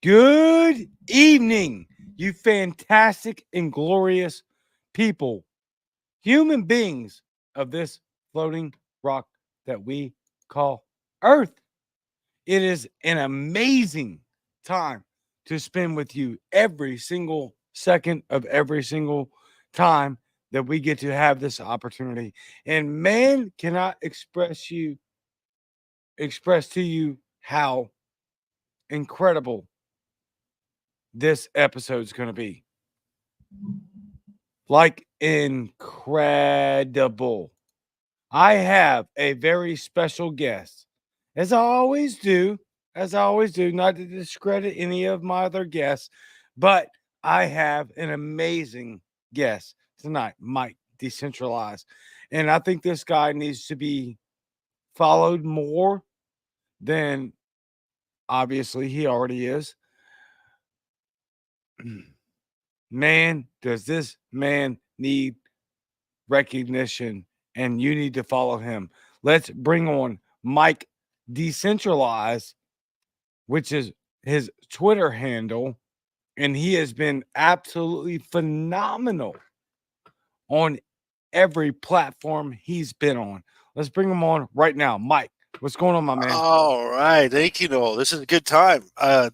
Good evening, you fantastic and glorious people, human beings of this floating rock that we call Earth. It is an amazing time to spend with you every single second of every single time that we get to have this opportunity. And man cannot express to you how incredible this episode is going to be. Like incredible. I have a very special guest, as I always do, not to discredit any of my other guests, but I have an amazing guest tonight, Mike Decentralize. And I think this guy needs to be followed more than obviously he already is. Man, does this man need recognition, and you need to follow him. Let's bring on Mike Decentralize, which is his Twitter handle, and he has been absolutely phenomenal on every platform he's been on. Let's bring him on right now. Mike, what's going on, my man? All right. Thank you, Noel. This is a good time.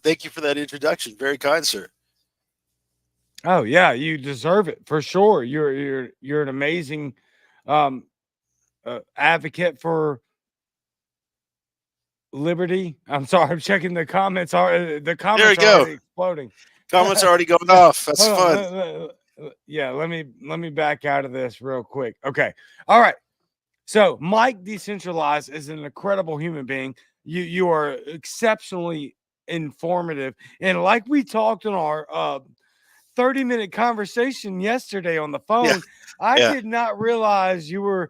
Thank you for that introduction. Very kind, sir. Oh yeah, you deserve it for sure. You're an amazing um advocate for liberty. I'm sorry, I'm checking the comments. The There we comments are go. already exploding. Comments are already going off. That's Hold fun. on. Yeah, let me back out of this real quick. Okay. All right. So Mike Decentralized is an incredible human being. You are exceptionally informative. And like we talked in our 30-minute conversation yesterday on the Yeah. phone, I Yeah. did not realize you were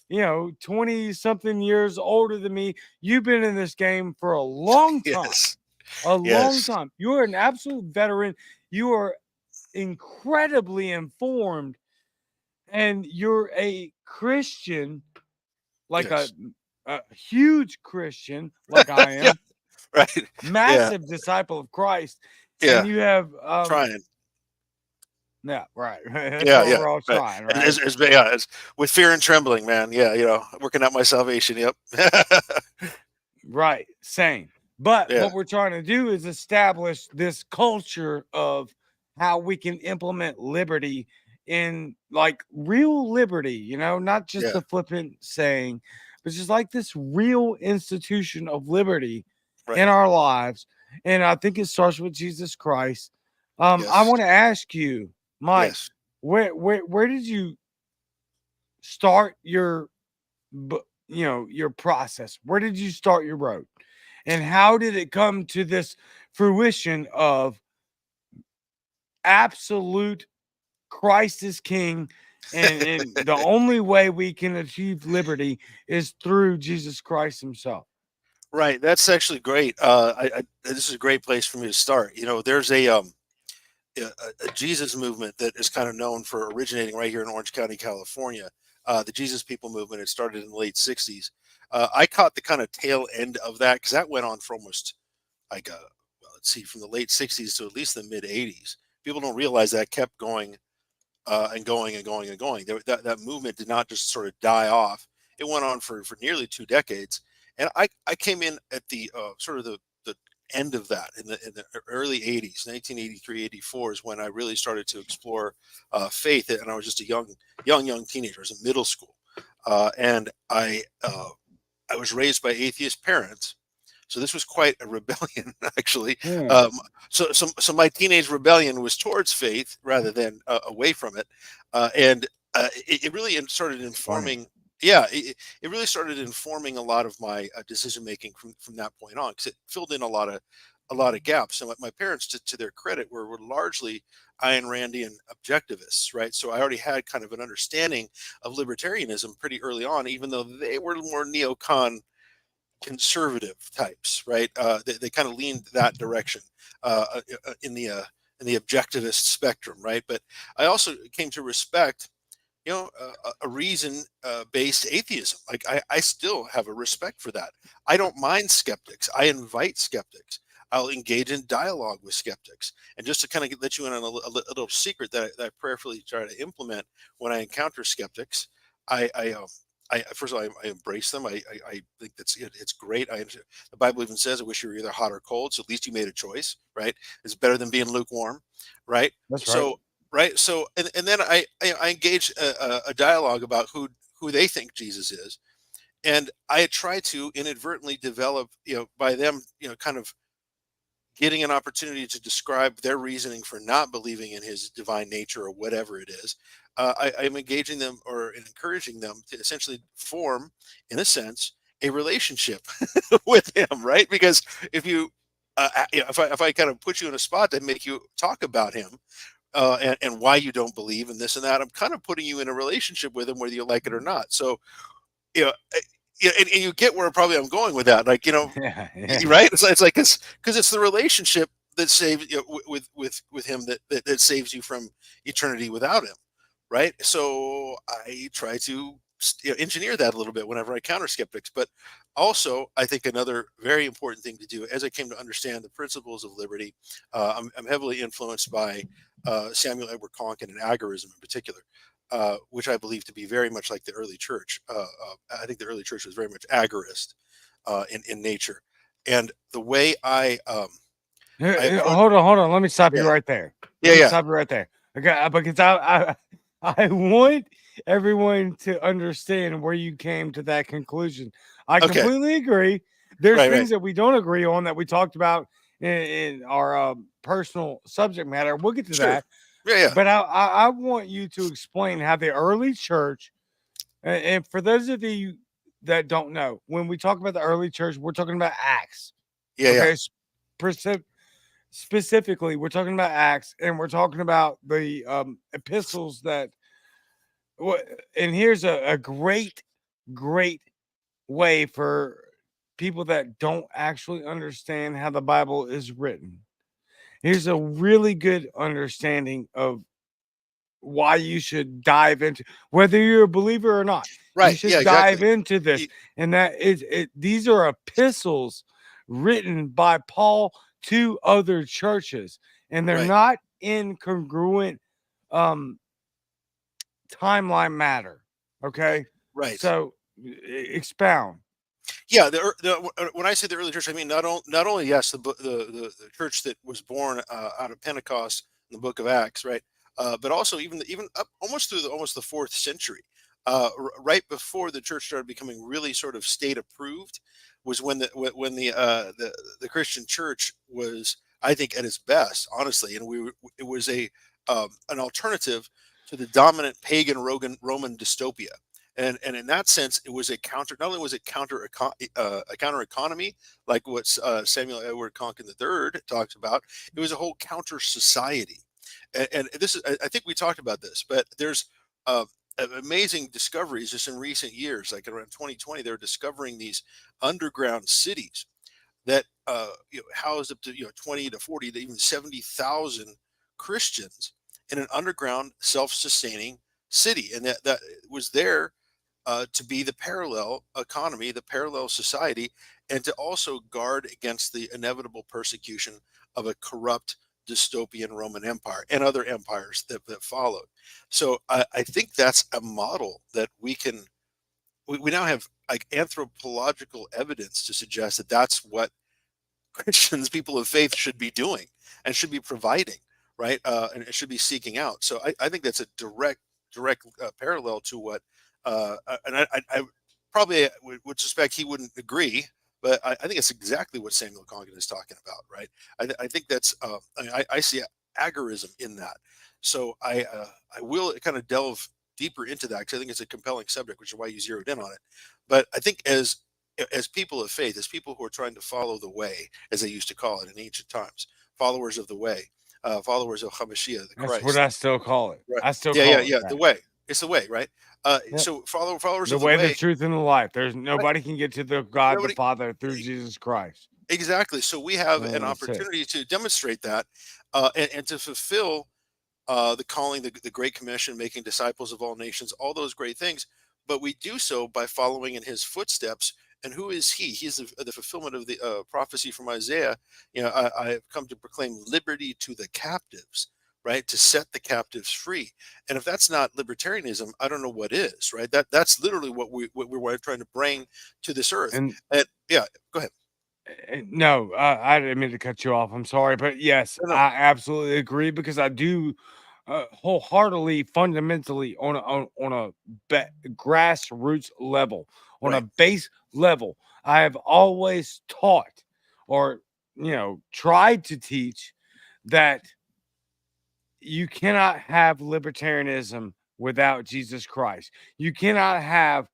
20 something years older than me. You've been in this game for a long time. Yes. A long Yes. time. You are an absolute veteran. You are incredibly informed, and you're a Christian, like Yes. a huge Christian, like I Yeah. am, Right. Yeah. massive disciple of Christ. And Yeah. you have Trying. yeah, right. That's Yeah. what Yeah. we're all Right. trying, right? It's with fear and trembling, man. Yeah. Working out my salvation. Yep. Right, same. But Yeah. what we're trying to do is establish this culture of how we can implement liberty in like real liberty, not just Yeah. the flippant saying, but just like this real institution of liberty Right. in our lives. And I think it starts with Jesus Christ. I Yes. want to ask you, Mike, Yes. where did you start your your process? Where did you start your road? And how did it come to this fruition of absolute Christ is King? And the only way we can achieve liberty is through Jesus Christ Himself. Right. That's actually great. This is a great place for me to start. There's a Jesus movement that is kind of known for originating right here in Orange County, California. The Jesus People movement. It started in the late '60s. I caught the kind of tail end of that because that went on for almost like let's see, from the late '60s to at least the mid '80s. People don't realize that kept going and going and going and going. That movement did not just sort of die off. It went on for nearly 2 decades. And I came in at the sort of the end of that in the early '80s. 1983, '84 is when I really started to explore faith, and I was just a young teenager. I was in middle school, and I was raised by atheist parents. So this was quite a rebellion, actually. Hmm. So my teenage rebellion was towards faith rather than away from it, and it really started Funny. informing. Yeah, it really started informing a lot of my decision making from that point on, because it filled in a lot of gaps. So my parents, to their credit, were largely Ayn Randian objectivists, right? So I already had kind of an understanding of libertarianism pretty early on, even though they were more neocon conservative types, right? They kind of leaned that direction in the objectivist spectrum, right? But I also came to respect, a reason based atheism. Like I still have a respect for that. I don't mind skeptics. I invite skeptics. I'll engage in dialogue with skeptics. And just to kind of let you in on little secret that I prayerfully try to implement when I encounter skeptics, I first of all, I embrace them. I think it's great. The Bible even says, "I wish you were either hot or cold." So at least you made a choice, right? It's better than being lukewarm, right? That's right. So, right. So, and then I engage a dialogue about who they think Jesus is, and I try to inadvertently develop, by them, kind of getting an opportunity to describe their reasoning for not believing in his divine nature or whatever it is. I'm engaging them or encouraging them to essentially form, in a sense, a relationship with him, right? Because if you, if I kind of put you in a spot that make you talk about him, and why you don't believe in this and that, I'm kind of putting you in a relationship with him, whether you like it or not. So, you know, yeah, and you get where probably I'm going with that. Like, Yeah, yeah. right? It's like because it's the relationship that saves, with him, that saves you from eternity without him, right? So I try to engineer that a little bit whenever I counter skeptics. But also, I think another very important thing to do, as I came to understand the principles of liberty, I'm heavily influenced by Samuel Edward Konkin and agorism in particular. Which I believe to be very much like the early church. I think the early church was very much agorist in nature, and the way I approach, Hold on. Let me stop you yeah, right there. yeah, Let me yeah, stop you right there. Okay, because I want everyone to understand where you came to that conclusion. I okay, completely agree. There's right, right, things that we don't agree on that we talked about in our personal subject matter. We'll get to sure, that, yeah, yeah, but I want you to explain how the early church, and for those of you that don't know, when we talk about the early church, we're talking about Acts. yeah, yeah, Okay, specifically, we're talking about Acts, and we're talking about the epistles that. And here's a great way for people that don't actually understand how the Bible is written. Here's a really good understanding of why you should dive into, whether you're a believer or not. You right, yeah, should dive exactly, into this, Y- and that is it. These are epistles written by Paul to other churches, and they're right, not incongruent um timeline matter. Okay, right. so expound. Yeah, when I say the early church, I mean not only, yes, the church that was born out of Pentecost in the Book of Acts, right, but also even up almost through almost the fourth century, right before the church started becoming really sort of state approved, was when the Christian church was, I think, at its best, honestly, and it was an alternative to the dominant pagan Roman dystopia. And in that sense, it was a counter. Not only was it a counter economy, like what Samuel Edward Konkin III talks about, it was a whole counter society. And this is, I think we talked about this, but there's uh, amazing discoveries just in recent years. Like around 2020, they're discovering these underground cities that housed up to 20 to 40 to even 70,000 Christians in an underground self-sustaining city, and that was there to be the parallel economy, the parallel society, and to also guard against the inevitable persecution of a corrupt dystopian Roman Empire and other empires that followed. So I think that's a model that we now have like anthropological evidence to suggest that that's what Christians, people of faith, should be doing and should be providing, right? And it should be seeking out. So I think that's a direct parallel to what, and I probably would suspect he wouldn't agree, but I think it's exactly what Samuel Congan is talking about, right? I think that's, I see agorism in that. So I will kind of delve deeper into that because I think it's a compelling subject, which is why you zeroed in on it. But I think as people of faith, as people who are trying to follow the way, as they used to call it in ancient times, followers of the way, followers of Hamashiach, the That's what Christ. I still call it. Right. I still Yeah, yeah, call it yeah. The that. way. It's the way, right? Yep. So followers The of the way, the way, truth, and the life. There's right? nobody can get to the God the Nobody. Father through e- Jesus Christ. Exactly. So we have an That's it. opportunity to demonstrate that, and to fulfill the calling, the Great Commission, making disciples of all nations, all those great things. But we do so by following in His footsteps And who is he? He is the fulfillment of the prophecy from Isaiah. I have come to proclaim liberty to the captives, right? To set the captives free. And if that's not libertarianism, I don't know what is, right? That's literally what we're trying to bring to this earth. And And yeah, go ahead. no, I didn't mean to cut you off. I'm sorry, but yes, No, no, I absolutely agree because I do wholeheartedly, fundamentally on a grassroots level, on a right. base level. I have always taught, or tried to teach that you cannot have libertarianism without Jesus Christ. You cannot have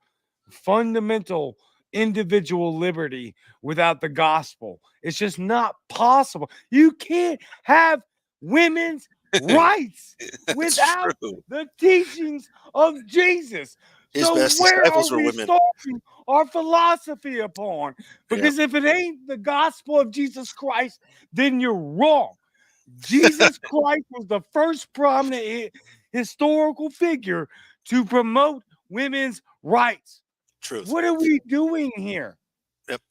fundamental individual liberty without the gospel. It's just not possible. You can't have women's rights That's without true. the teachings of Jesus. His So, best where are disciples were we women. starting our philosophy upon? Yeah, Because if it ain't the gospel of Jesus Christ, then you're wrong. Jesus Christ was the first prominent historical figure to promote women's rights. truth. What are we doing here? Yep,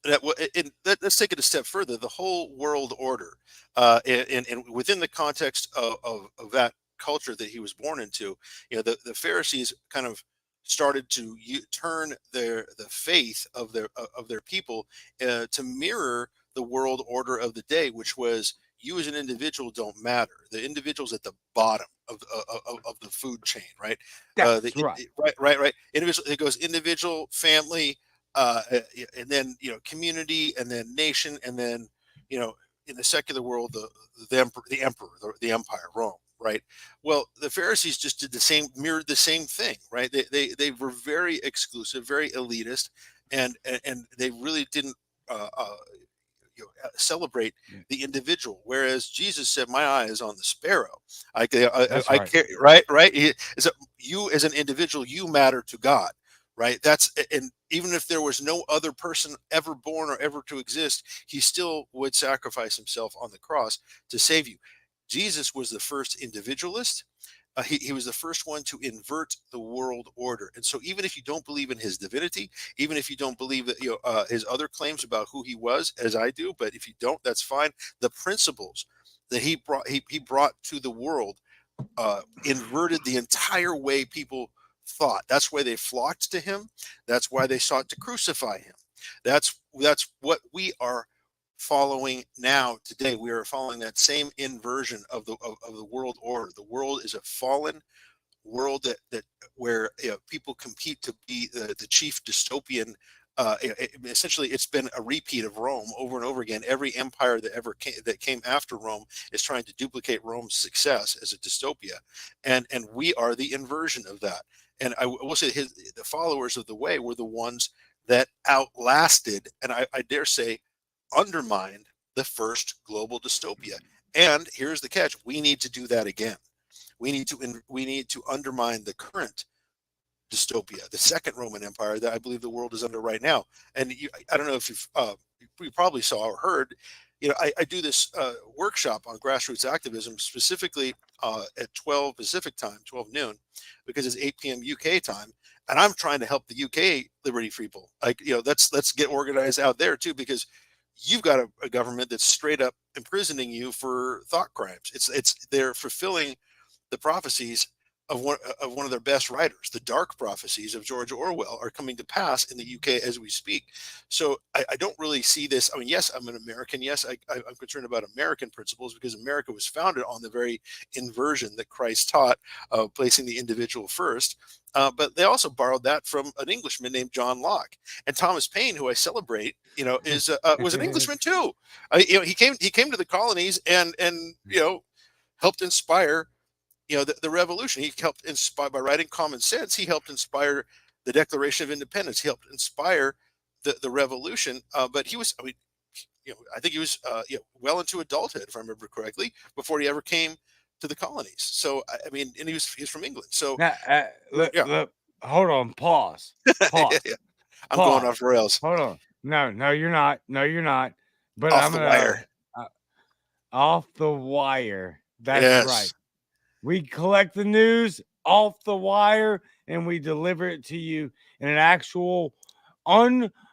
let's take it a step further. The whole world order, and within the context of that culture that he was born into, the Pharisees kind of started to turn the faith of their people to mirror the world order of the day, which was you as an individual don't matter. The individual's at the bottom of the food chain, right? That's right. Right. Individual. It goes individual, family, and then community, and then nation, and then you know in the secular world the empire, Rome, right? Well, the Pharisees just did the same, mirrored the same thing, right? They were very exclusive, very elitist, and they really didn't celebrate the individual. Whereas Jesus said, "My eye is on the sparrow. That's I right. care." Right. You as an individual, you matter to God. Right. And even if there was no other person ever born or ever to exist, he still would sacrifice himself on the cross to save you. Jesus was the first individualist. He was the first one to invert the world order. And so, even if you don't believe in his divinity, even if you don't believe that his other claims about who he was, as I do, but if you don't, that's fine. The principles that he brought to the world inverted the entire way people thought. That's why they flocked to him. That's why they sought to crucify him. That's what we are following now today. We are following that same inversion of the world order. The world is a fallen world that where people compete to be the chief dystopian. Essentially, it's been a repeat of Rome over and over again. Every empire that came after Rome is trying to duplicate Rome's success as a dystopia, and we are the inversion of that. And I will say, the followers of the way were the ones that outlasted, and I dare say, undermined the first global dystopia. And here's the catch: we need to do that again. We need to undermine the current dystopia, the second Roman Empire that I believe the world is under right now. And I don't know if you probably saw or heard. I do this workshop on grassroots activism, specifically at 12 Pacific time, 12 noon, because it's 8 p.m. UK time, and I'm trying to help the UK liberty people. Like, let's get organized out there too, because you've got a government that's straight up imprisoning you for thought crimes. They're fulfilling the prophecies of one of their best writers. The dark prophecies of George Orwell are coming to pass in the UK as we speak. So I don't really see this. I mean, yes, I'm an American. Yes, I'm concerned about American principles, because America was founded on the very inversion that Christ taught, of placing the individual first. But they also borrowed that from an Englishman named John Locke. And Thomas Paine, who I celebrate, is was an Englishman too. He came to the colonies and helped inspire the revolution. He helped inspire, by writing Common Sense, he helped inspire the Declaration of Independence. He helped inspire the revolution. But he was, I mean, I think he was well into adulthood, if I remember correctly, before he ever came to the colonies. So I mean, and he's from England. So Now, yeah. look, hold on, pause, Yeah, yeah. pause, I'm going pause. off rails. Hold on. No, no, you're not. No, you're not. But Off I'm the gonna wire. off the wire. That's right. Yes. We collect the news off the wire and we deliver it to you in an actual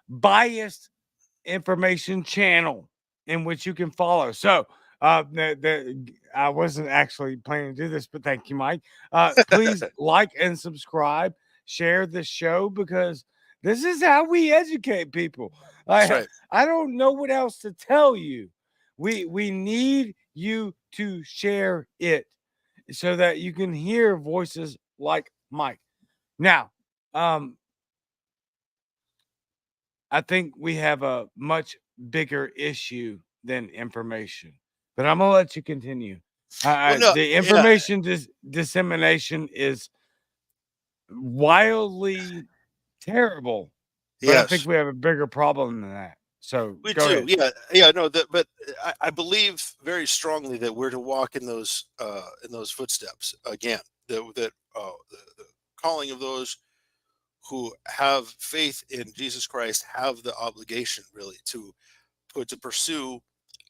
biased information channel in which you can follow. So, I wasn't actually planning to do this, but thank you, Mike. Please like and subscribe, share this show because this is how we educate people. That's I right. I don't know what else to tell you. We need you to share it so that you can hear voices like Mike. Now, um, I think we have a much bigger issue than information. But I'm gonna let you continue. Well, no, The yeah, information dissemination is wildly terrible, but I think yes. we have a bigger problem than that. So We go do, ahead. yeah, yeah. No, but I believe very strongly that we're to walk in those footsteps again. The calling of those who have faith in Jesus Christ have the obligation really to pursue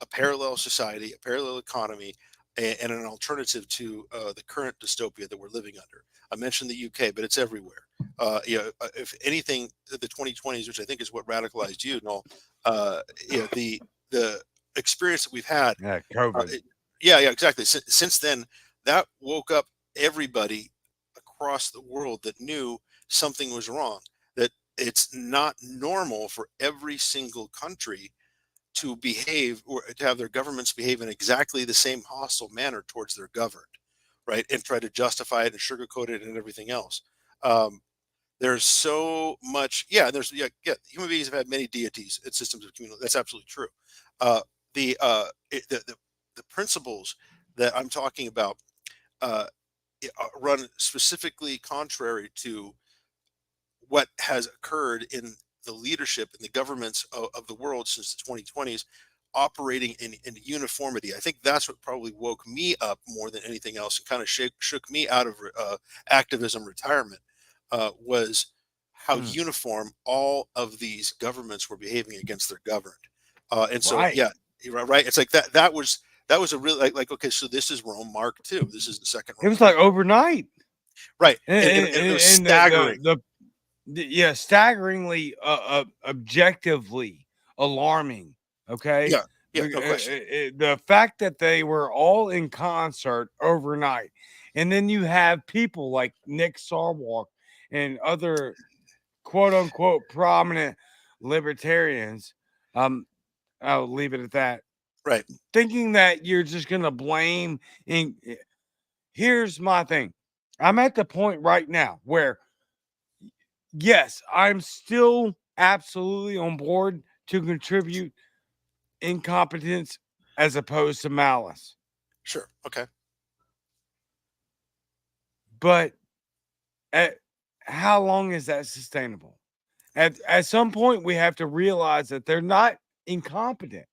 a parallel society, a parallel economy, and an alternative to the current dystopia that we're living under. I mentioned the UK, but it's everywhere. If anything, the 2020s, which I think is what radicalized you, Noel, the experience that we've had, Yeah, uh, COVID. it, yeah, yeah, exactly. Since then, that woke up everybody across the world that knew something was wrong. That it's not normal for every single country to behave or to have their governments behave in exactly the same hostile manner towards their governed, right? And try to justify it and sugarcoat it and everything else. Um, there's so much, yeah. There's yeah. Human beings have had many deities and systems of community. That's absolutely true. Uh, the, uh, it, the principles that I'm talking about uh, run specifically contrary to what has occurred in the leadership and the governments of the world since the 2020s operating in uniformity. I think that's what probably woke me up more than anything else and kind of shook me out of activism retirement was how Mm, uniform all of these governments were behaving against their governed. And so, right. yeah, you're right. It's like that was a really like okay, so this is Rome Mark II. This is the Second It Roman was like Empire, overnight, right? and, And it was and staggering. yeah, staggeringly, objectively alarming. Okay, Yeah, yeah, no question. the fact that they were all in concert overnight, and then you have people like Nick Sarwark and other quote unquote prominent libertarians. Um, I'll leave it at that. Right. Thinking that you're just gonna blame. And here's my thing: I'm at the point right now where yes, I'm still absolutely on board to contribute incompetence as opposed to malice. Sure. Okay. But at how long is that sustainable? At some point, we have to realize that they're not incompetent.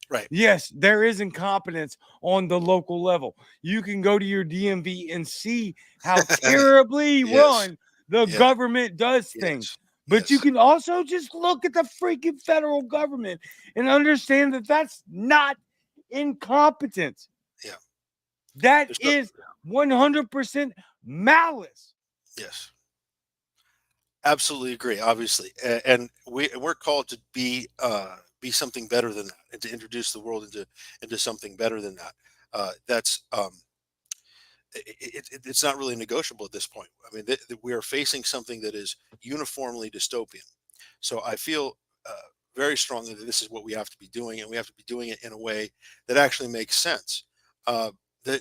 Right. Yes, there is incompetence on the local level. You can go to your DMV and see how terribly Yes. run the Yeah. government does things. Yes. But you Yes. can also just look at the freaking federal government and understand that that's not incompetence. Yeah. That There's no. is 100% malice. Yes. Absolutely agree. Obviously, and we're called to be something better than that, and to introduce the world into something better than that. That's it's not really negotiable at this point. I mean, we are facing something that is uniformly dystopian. So I feel very strongly that this is what we have to be doing, and we have to be doing it in a way that actually makes sense. Uh, the,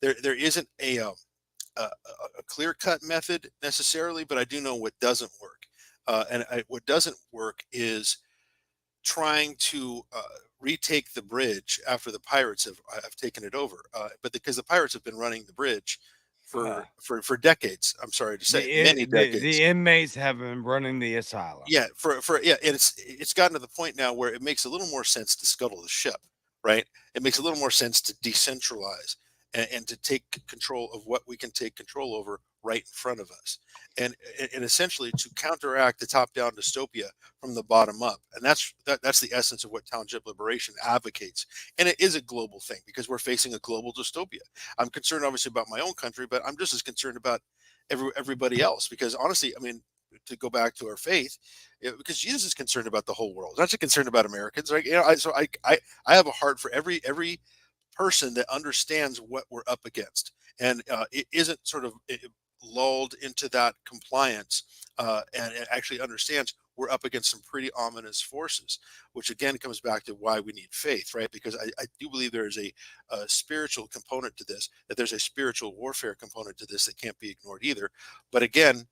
there isn't a clear cut method necessarily, but I do know what doesn't work. What doesn't work is trying to retake the bridge after the pirates have taken it over. But because the pirates have been running the bridge Uh, for decades, I'm sorry to say, many the decades. inmates have been running the asylum. Yeah, yeah, and it's gotten to the point now where it makes a little more sense to scuttle the ship, right? It makes a little more sense to decentralize and to take control of what we can take control over right in front of us, and essentially to counteract the top-down dystopia from the bottom up, and that's the essence of what township liberation advocates, and it is a global thing because we're facing a global dystopia. I'm concerned obviously about my own country, but I'm just as concerned about everybody else because honestly, I mean to go back to our faith, because Jesus is concerned about the whole world, not just concerned about Americans, right? I have a heart for every person that understands what we're up against, and it isn't sort of lulled into that compliance, and it actually understands we're up against some pretty ominous forces, which again comes back to why we need faith, right? Because I do believe there is a spiritual component to this, that there's a spiritual warfare component to this that can't be ignored either. But again,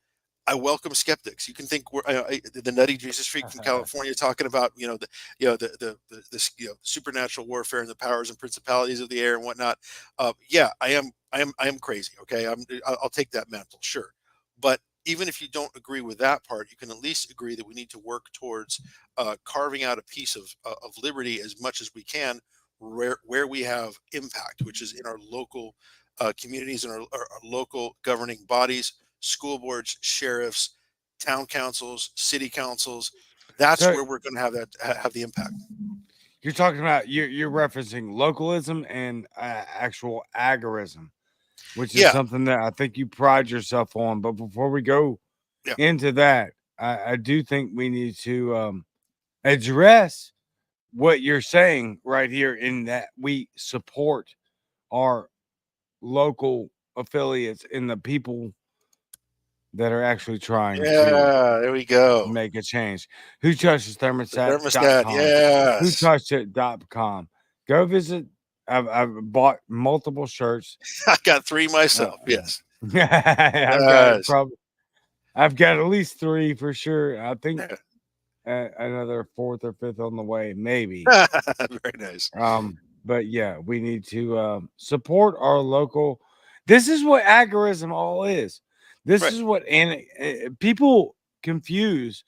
I welcome skeptics. You can think the nutty Jesus freak from California talking about the supernatural warfare and the powers and principalities of the air and whatnot. Yeah, I am crazy. Okay, I'll take that mantle, sure. But even if you don't agree with that part, you can at least agree that we need to work towards carving out a piece of liberty as much as we can where we have impact, which is in our local communities and our local governing bodies, school boards, sheriffs, town councils, city councils. That's So where we're going to have the impact. you're talking about you're referencing localism and actual agorism, which is Yeah, something that I think you pride yourself on. But before we go yeah, into that, I do think we need to address what you're saying right here in that we support our local affiliates and the people that are actually trying to yeah. There we go. make a change. Who touches The thermostat. thermostat.com? Who Yes, touched it.com? Go visit. I've bought multiple shirts. I got three Uh, myself. Yes, I've got yes. probably I've got at least three for sure. I think Yeah. another fourth or fifth on the way, maybe. Very nice. But yeah, we need to support our local. This is what agorism all is. This Right. is what people confuse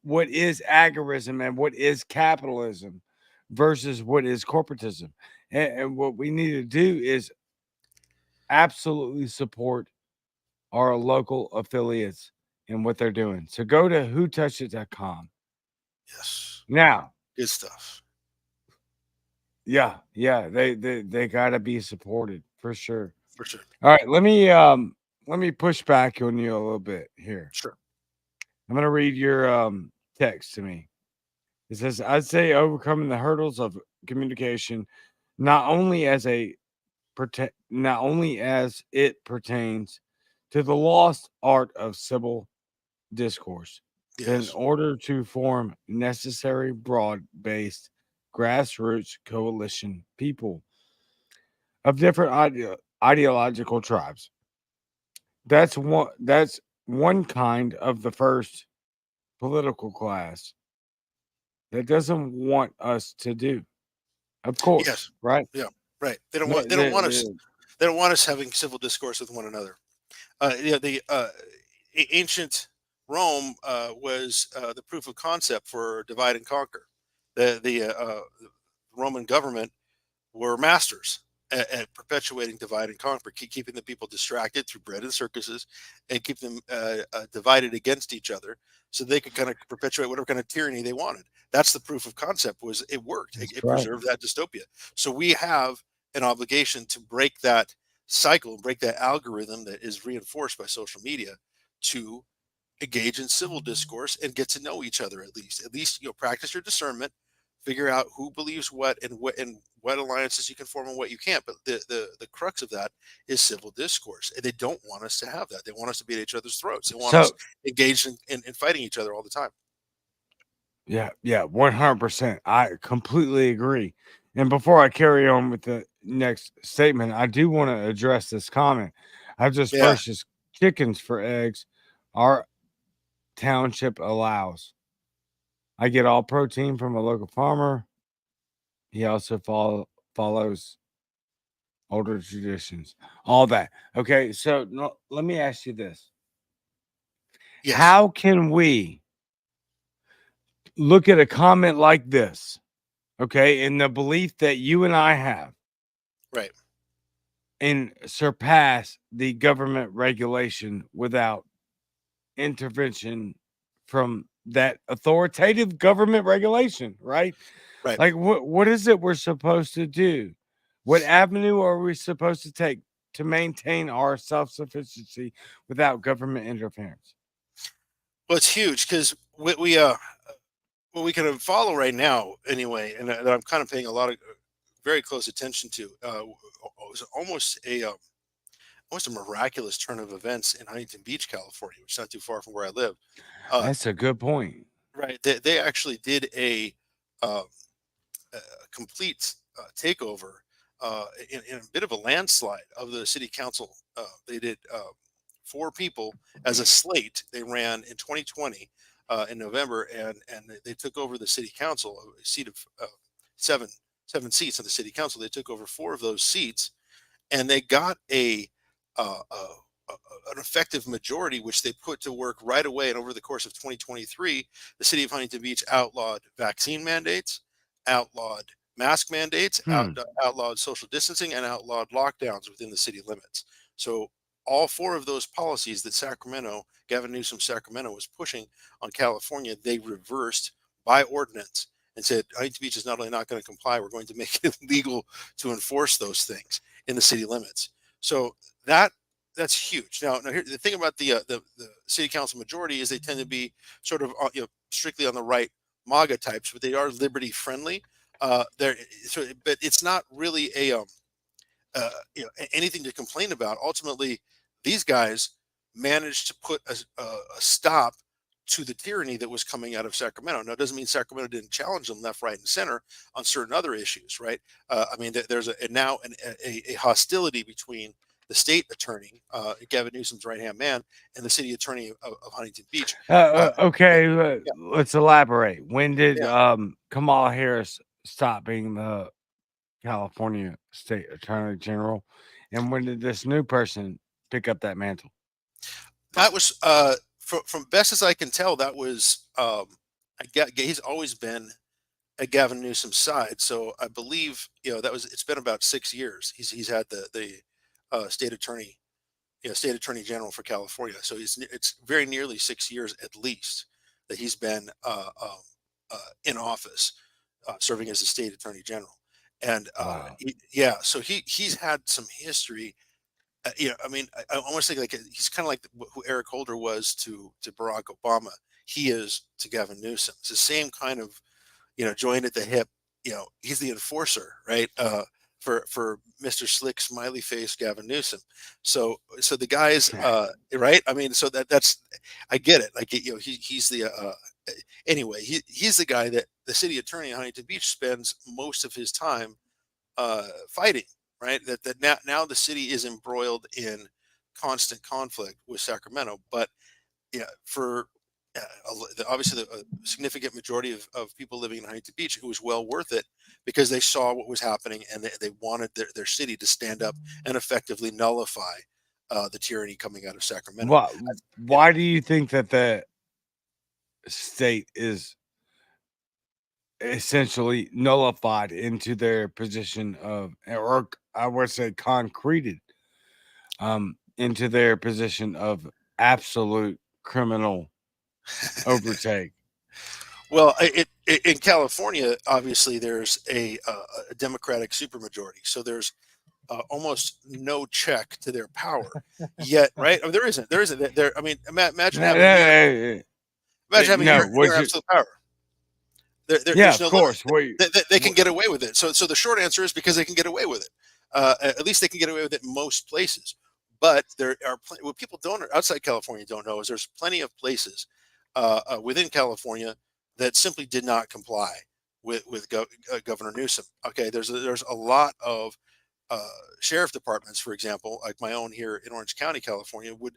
what is agorism and what is capitalism versus what is corporatism. And what we need to do is absolutely support our local affiliates and what they're doing. So go to whotouchit.com. Yes. Now, Good stuff. yeah, they gotta be supported for sure. For sure. All right, let me push back on you a little bit here. Sure. I'm gonna read your text to me. It says, I'd say overcoming the hurdles of communication, not only as not only as it pertains to the lost art of civil discourse, but in Yes. order to form necessary broad-based grassroots coalition people of different ideological tribes. That's one kind of the first political class that doesn't want us to do. Of course, Yes. right? Yeah. Right. They don't The, want. They don't want us. the, They don't want us having civil discourse with one another. The ancient Rome was the proof of concept for divide and conquer. The Roman government were masters at perpetuating divide and conquer, keeping the people distracted through bread and circuses, and keep them divided against each other, so they could kind of perpetuate whatever kind of tyranny they wanted. That's the proof of concept. Was it worked? It, that's it right. preserved that dystopia. So we have an obligation to break that cycle, break that algorithm that is reinforced by social media, to engage in civil discourse and get to know each other. At least practice your discernment, figure out who believes what, and what alliances you can form and what you can't. But the crux of that is civil discourse, and they don't want us to have that. They want us to be at each other's throats. They want us So engaged in fighting each other all the time. yeah, 100%. I completely agree. And before I carry on with the next statement, I do want to address this comment. I just Yeah. purchased chickens for eggs. Our township allows. I get all protein from a local farmer. He also follows older traditions. All that. Okay, so no, let me ask you this: Yes. how can we look at a comment like this? Okay, in the belief that you and I have, Right. and surpass the government regulation without intervention from that authoritative government regulation, right? Right. Like what is it we're supposed to do? What avenue are we supposed to take to maintain our self-sufficiency without government interference? Well, it's huge because what we can follow right now anyway, and that I'm kind of paying a lot of very close attention to, was almost a miraculous turn of events in Huntington Beach, California, which is not too far from where I live. Uh, That's a good point. right, they actually did um, a complete takeover in a bit of a landslide of the city council. They did four people as a slate. They ran in 2020 in November, and they took over the city council, a seat of seven seven seats in the city council. They took over four of those seats, and they got an effective majority, which they put to work right away. And over the course of 2023, the city of Huntington Beach outlawed vaccine mandates, outlawed mask mandates, Hmm. outlawed social distancing, and outlawed lockdowns within the city limits. So all four of those policies that Gavin Newsom Sacramento was pushing on California, they reversed by ordinance and said Huntington Beach is not only not going to comply, we're going to make it legal to enforce those things in the city limits. So that that's huge. Now here, the thing about the city council majority is they tend to be sort of strictly on the right MAGA types, but they are liberty friendly. They're so, but it's not really anything to complain about. Ultimately, these guys managed to put a stop to the tyranny that was coming out of Sacramento. Now, it doesn't mean Sacramento didn't challenge them left, right, and center on certain other issues, right? I mean, there's now a hostility between the state attorney, Gavin Newsom's right hand man, and the city attorney of Huntington Beach. Okay, Yeah, let's elaborate. When did yeah. Kamala Harris stop being the California State Attorney General, and when did this new person pick up that mantle? That was from best as I can tell. That was he's always been at Gavin Newsom's side. So I believe that was it's been about 6 years. He's had the state attorney, state attorney general for California. So it's very nearly 6 years at least that he's been in office, serving as the state attorney general. And Wow. yeah, so he's had some history. I mean, I almost think like he's kind of like who Eric Holder was to Barack Obama. He is to Gavin Newsom. It's the same kind of joined at the hip. He's the enforcer, right? For Mr. Slick Smiley Face Gavin Newsom. So the guys, right? I mean, so that's I get it. Like he's the anyway. He's the guy that the city attorney in Huntington Beach spends most of his time fighting, right? That now the city is embroiled in constant conflict with Sacramento, but yeah, for obviously the significant majority of people living in Huntington Beach, it was well worth it because they saw what was happening and they wanted their city to stand up and effectively nullify the tyranny coming out of Sacramento. Why Yeah, why do you think that the state is essentially nullified into their position of, or I would say concreted into their position of absolute criminal overtake? well, in California, obviously there's a Democratic supermajority, so there's almost no check to their power. Yet, right? I mean, there isn't. There. I mean, imagine No, having no, near would you? absolute power. Yeah, There's of no limit. course. Wait, They can get away with it. So the short answer is because they can get away with it. At least they can get away with it in most places. But there are what people don't outside California don't know is there's plenty of places within California that simply did not comply with Governor Newsom. Okay, there's a lot of uh, sheriff departments, for example, like my own here in Orange County, California, would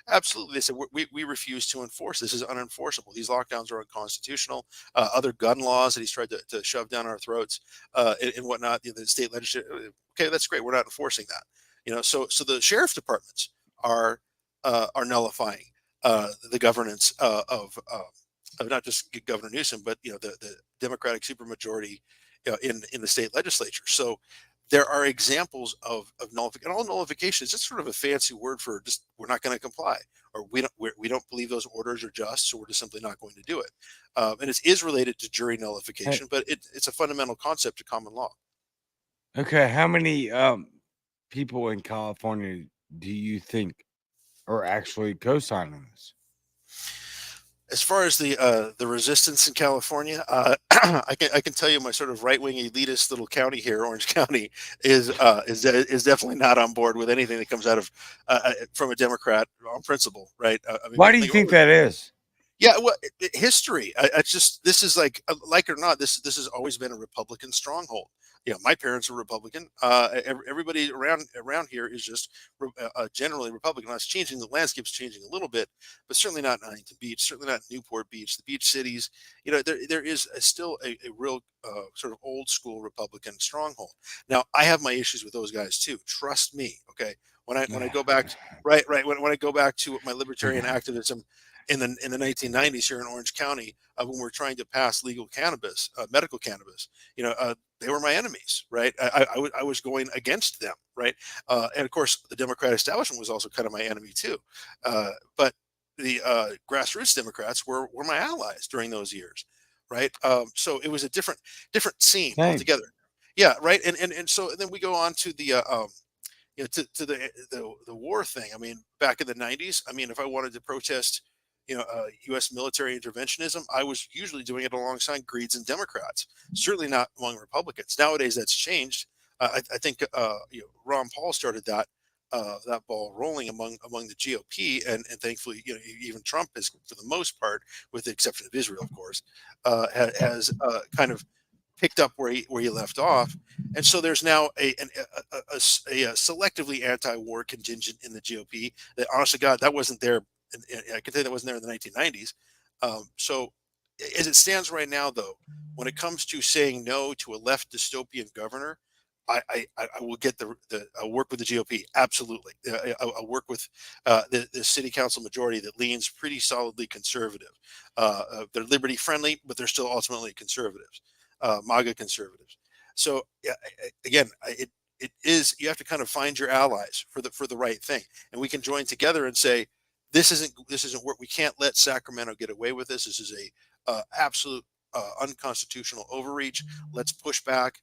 absolutely. They said we refuse to enforce. This is unenforceable. These lockdowns are unconstitutional. Other gun laws that he's tried to shove down our throats and whatnot. The state legislature. Okay, that's great. We're not enforcing that. So the sheriff departments are nullifying the governance of not just Governor Newsom, but the Democratic supermajority in the state legislature. So there are examples of nullification. All nullification is just sort of a fancy word for just we're not going to comply, or we don't believe those orders are just, so we're just simply not going to do it. And it is related to jury Hey, nullification, but it's a fundamental concept of common law. okay, how many people in California do you think are actually co-signing this? As far as the resistance in California, I can tell you my sort of right wing elitist little county here, Orange County, is definitely not on board with anything that comes out of from a Democrat on principle, right? I mean, Why do you think that is? yeah, well, history. I just this is like it or not, this has always been a Republican stronghold. You know, my parents were Republican. Everybody around here is just generally Republican. Now, it's changing. The landscape's changing a little bit, but certainly not Huntington Beach. Certainly not Newport Beach. The beach cities. You know, there is still a real sort of old school Republican stronghold. Now, I have my issues with those guys too. Trust me. Okay, when I go back, right, when I go back to my libertarian activism in the 1990s here in Orange County, when we're trying to pass legal cannabis, medical cannabis, they were my enemies, right? I was going against them, right? And of course, the Democrat establishment was also kind of my enemy too. But the grassroots Democrats were my allies during those years, right? So it was a different scene Same. altogether. Yeah, right. And so then we go on to to the war thing. I mean, back in the 90s, I mean, if I wanted to protest, U.S. military interventionism, I was usually doing it alongside Greens and Democrats, certainly not among Republicans. Nowadays, that's changed. I think Ron Paul started that ball rolling among the GOP, and thankfully, even Trump has, for the most part, with the exception of Israel, of course, has kind of picked up where he left off, and so there's now a selectively anti-war contingent in the GOP. That, honest to God, that wasn't there. I can tell you that wasn't there in the 1990s. So, as it stands right now, though, when it comes to saying no to a left dystopian governor, I will get I'll work with the GOP. Absolutely, I'll work with the city council majority that leans pretty solidly conservative. They're liberty friendly, but they're still ultimately conservatives, MAGA conservatives. So yeah, again, it is, you have to kind of find your allies for the right thing, and we can join together and say this isn't work. We can't let Sacramento get away with this. This is a absolute unconstitutional overreach. Let's push back.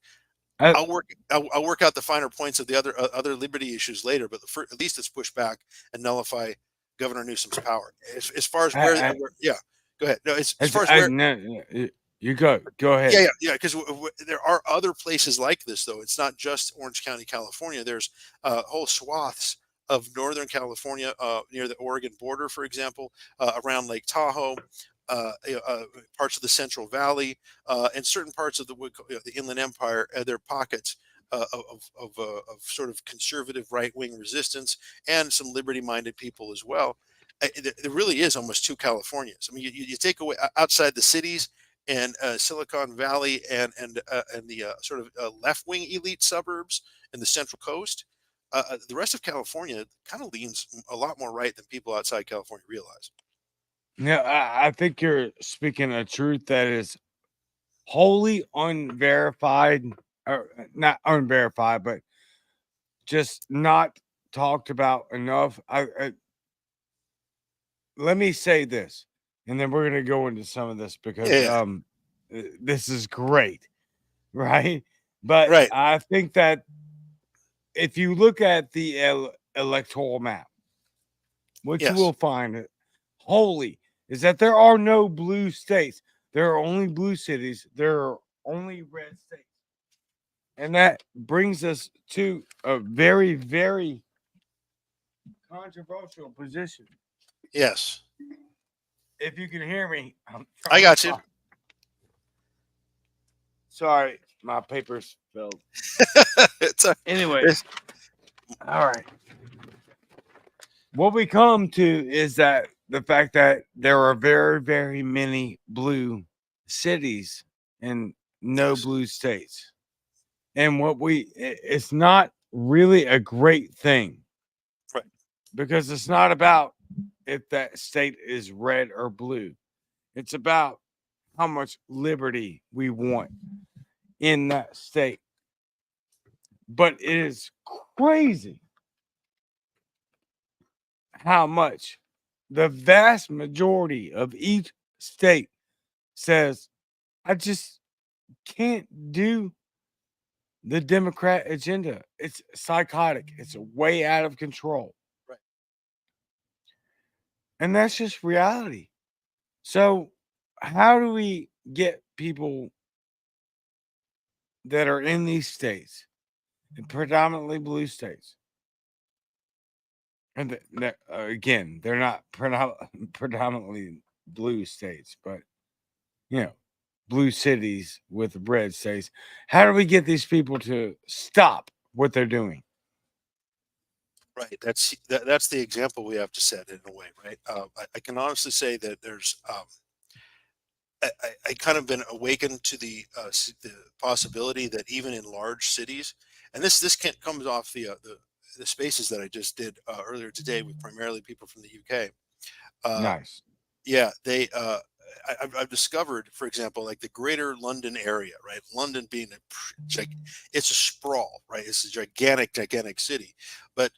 I, I'll work out the finer points of the other liberty issues later, but at least let's push back and nullify Governor Newsom's power. As far as I, yeah, go ahead. No, as far as I where, no, you go yeah, ahead. yeah. Because there are other places like this, though. It's not just Orange County, California. There's whole swaths of Northern California, near the Oregon border, for example, around Lake Tahoe, parts of the Central Valley, and certain parts of the Inland Empire. There are pockets of sort of conservative right wing resistance and some liberty minded people as well. There really is almost two Californias. I mean, you take away outside the cities and Silicon Valley and the sort of left wing elite suburbs in the Central Coast. The rest of California kind of leans a lot more right than people outside California realize. Yeah, I think you're speaking a truth that is wholly unverified, or not unverified, but just not talked about enough. Let me say this, and then we're gonna go into some of this because Yeah, this is great, right? But right. I think that if you look at the electoral map, what you Yes. will find wholly is that there are no blue states. There are only blue cities. There are only red states. And that brings us to a very, very controversial position. Yes. If you can hear me, I'm I trying to got you. find. Sorry, my papers filled. it's a, Anyways, it's, all right. What we come to is that the fact that there are very, very many blue cities and no yes. blue states. And it's not really a great thing Right. because it's not about if that state is red or blue. It's about how much liberty we want in that state. But it is crazy how much the vast majority of each state says, I just can't do the Democrat agenda. It's psychotic, it's way out of control. Right. And that's just reality. So, how do we get people that are in these states, predominantly blue states, and again, they're not predominantly blue states, but you know, blue cities with red states. How do we get these people to stop what they're doing? Right. That's the example we have to set in a way, right? I can honestly say that there's I kind of been awakened to the possibility that even in large cities, and this comes off the spaces that I just did earlier today with primarily people from the UK. Uh, Nice. yeah, I've discovered, for example, like the Greater London area, right? London being it's a sprawl, right? It's a gigantic city, but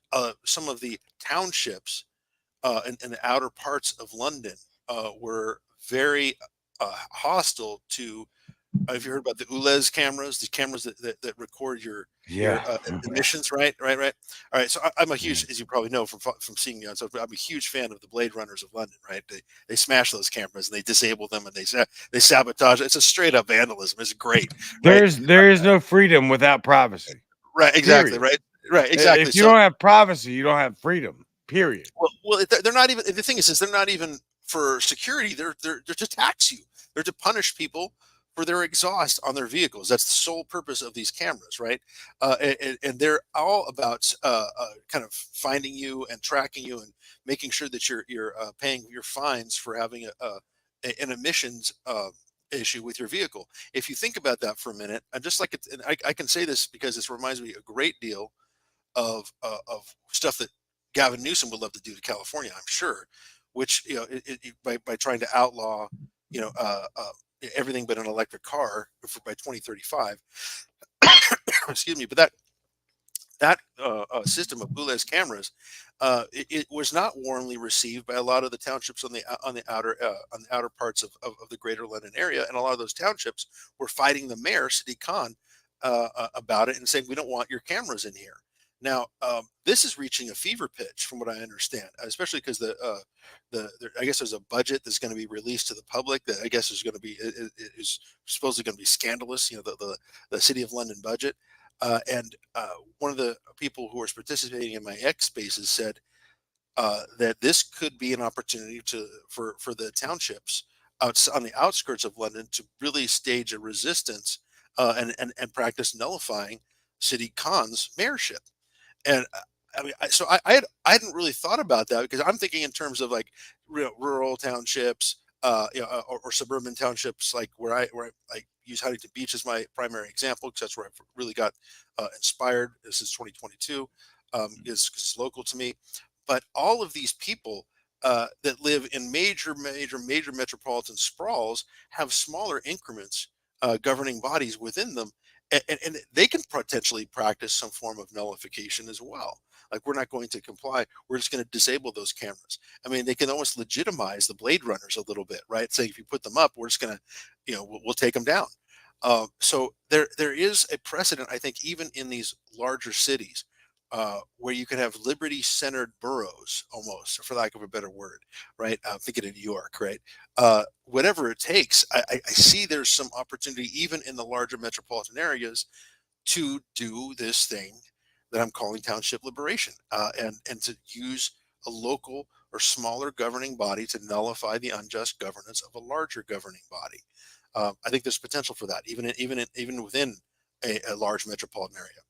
some of the townships in the outer parts of London were very hostile to. Have you heard about the ULEZ cameras? The cameras that record your Yeah. emissions, right? Right. All right. So I'm a Yeah. huge, as you probably know from seeing me on social, I'm a huge fan of the Blade Runners of London, right? They smash those cameras and they disable them and they sabotage. It's a straight up vandalism. It's great, right? There is no freedom without privacy. Right. Exactly. Period. Right. Right. Exactly. If you So don't have privacy, you don't have freedom. Period. well, they're not even. The thing is they're not even for security. They're to tax you. They're to punish people for their exhaust on their vehicles. That's the sole purpose of these cameras, right? And they're all about kind of finding you and tracking you and making sure that you're paying your fines for having an emissions issue with your vehicle. If you think about that for a minute, and just like and I can say this because this reminds me a great deal of stuff that Gavin Newsom would love to do to California, I'm sure, which by trying to outlaw you know everything but an electric car by 2035. Excuse me, but that system of ULEZ cameras, it was not warmly received by a lot of the townships on the outer parts of the Greater London area, and a lot of those townships were fighting the mayor, Sadiq Khan, about it and saying we don't want your cameras in here. Now, this is reaching a fever pitch, from what I understand, especially because I guess there's a budget that's going to be released to the public that I guess is going to be is supposedly going to be scandalous. The City of London budget, and one of the people who was participating in my X spaces said that this could be an opportunity for the townships on the outskirts of London to really stage a resistance and practice nullifying City Khan's mayorship. And I mean, I hadn't really thought about that because I'm thinking in terms of like rural townships, or suburban townships, like where I use Huntington Beach as my primary example because that's where I've really got inspired. This is 2022, is 'cause it's local to me. But all of these people that live in major metropolitan sprawls have smaller increments, governing bodies within them, and they can potentially practice some form of nullification as well. Like we're not going to comply. We're just going to disable those cameras. I mean, they can almost legitimize the Blade Runners a little bit, right? Saying if you put them up, we're just going to, we'll take them down. So there is a precedent, I think, even in these larger cities, where you can have liberty-centered boroughs, almost, for lack of a better word, right? I'm thinking of New York, right? Whatever it takes, I see there's some opportunity even in the larger metropolitan areas to do this thing that I'm calling township liberation, and to use a local or smaller governing body to nullify the unjust governance of a larger governing body. I think there's potential for that, even within a large metropolitan area.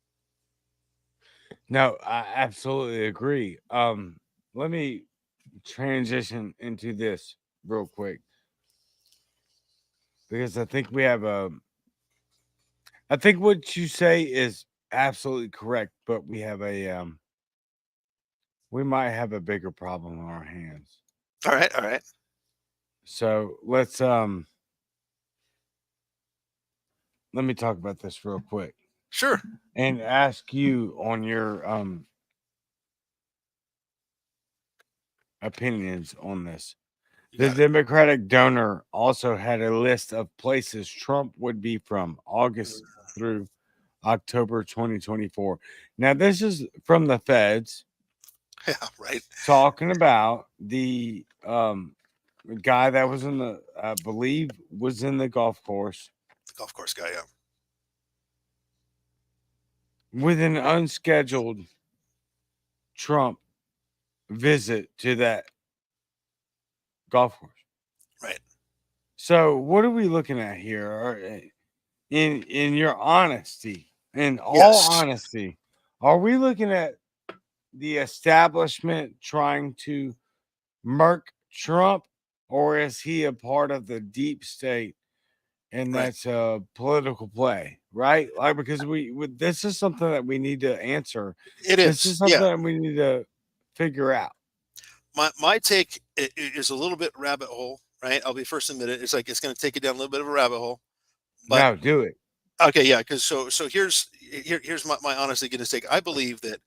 No, I absolutely agree. Let me transition into this real quick because I think we have a. I think what you say is absolutely correct, but we have a we might have a bigger problem on our hands. All right, all right, So let me talk about this real quick sure, and ask you on your opinions on this. you The got it. Democratic donor also had a list of places Trump would be from August through October 2024. Now, this is from the feds Yeah, right. talking about A guy that was in the, I believe, was in the golf course The golf course guy, yeah. with an unscheduled Trump visit to that golf course. Right. So, what are we looking at here? In your honesty, in all Yes. honesty, are we looking at the establishment trying to murk Trump, or is he a part of the deep state and Right. that's a political play, right? Like, because this is something that we need to answer. It This is is. something Yeah. that we need to figure out. My take is a little bit rabbit hole. Right. I'll be first to admit it. It's like it's going to take you down a little bit of a rabbit hole. But No, do it. okay, yeah. Because here's my honestly going to take. I believe that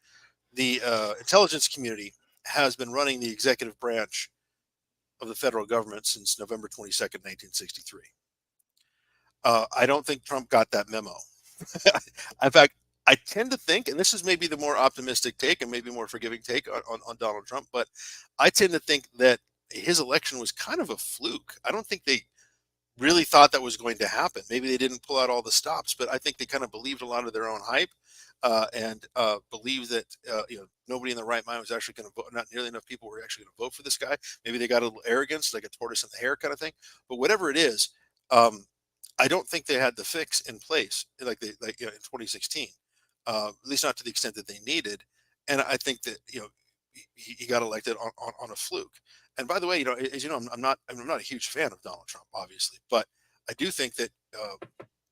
the intelligence community has been running the executive branch of the federal government since November 22nd, 1963. I don't think Trump got that memo. In fact, I tend to think, and this is maybe the more optimistic take and maybe more forgiving take on Donald Trump, but I tend to think that his election was kind of a fluke. I don't think they really thought that was going to happen. Maybe they didn't pull out all the stops, but I think they kind of believed a lot of their own hype and believed that nobody in the right mind was actually going to vote. Not nearly enough people were actually going to vote for this guy. Maybe they got a little arrogance, like a tortoise in the hare kind of thing. But whatever it is, I don't think they had the fix in place like in 2016, at least not to the extent that they needed. And I think that he got elected on a fluke. And by the way, as you know, I'm not a huge fan of Donald Trump, obviously, but I do think that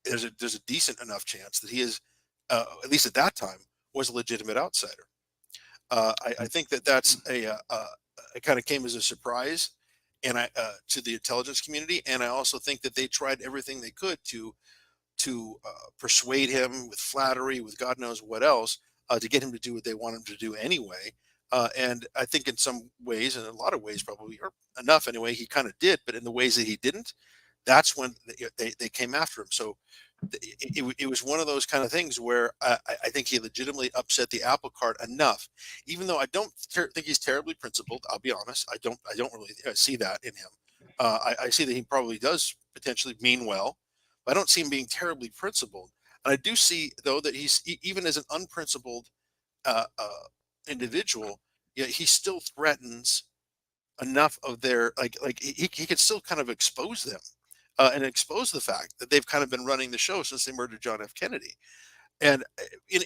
there's a decent enough chance that he is, at least at that time, was a legitimate outsider. I think that that's it kind of came as a surprise, and I to the intelligence community, and I also think that they tried everything they could to persuade him with flattery, with God knows what else, to get him to do what they want him to do anyway. And I think in some ways, and a lot of ways, probably or enough anyway, he kind of did. But in the ways that he didn't, that's when they came after him. So it was one of those kind of things where I think he legitimately upset the apple cart enough, even though I don't think he's terribly principled. I'll be honest. I don't really see that in him. I see that he probably does potentially mean well, but I don't see him being terribly principled. And I do see though that he's even as an unprincipled individual, he still threatens enough of their he could still kind of expose them and expose the fact that they've kind of been running the show since they murdered John F. Kennedy, and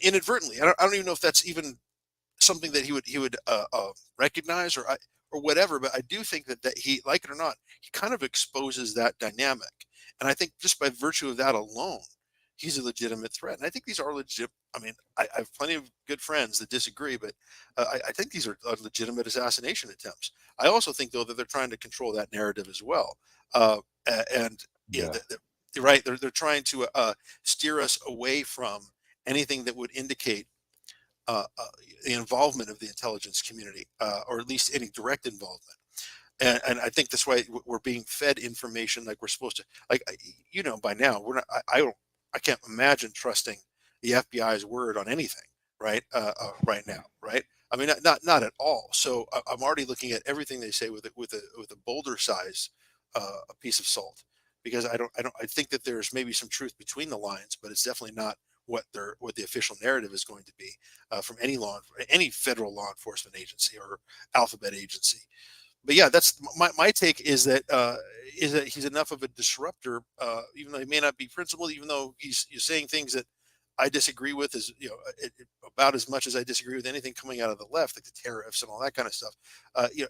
inadvertently, I don't even know if that's even something that he would recognize or whatever. But I do think that he, like it or not, he kind of exposes that dynamic, and I think just by virtue of that alone, he's a legitimate threat. And I think these are legit. I mean, I have plenty of good friends that disagree, but I think these are legitimate assassination attempts. I also think though that they're trying to control that narrative as well, and yeah, Yeah. you're right. They're trying to steer us away from anything that would indicate uh, uh, the involvement of the intelligence community, or at least any direct involvement. And I think that's why we're being fed information like we're supposed to. Like by now, we're not. I can't imagine trusting the FBI's word on anything. Right. Right now. Right. I mean, not at all. So I'm already looking at everything they say with a boulder size a piece of salt, because I think that there's maybe some truth between the lines, but it's definitely not what the official narrative is going to be from any federal law enforcement agency or alphabet agency. But yeah, that's my take is that he's enough of a disruptor, even though he may not be principled, even though he's saying things that I disagree with, as about as much as I disagree with anything coming out of the left, like the tariffs and all that kind of stuff. You know,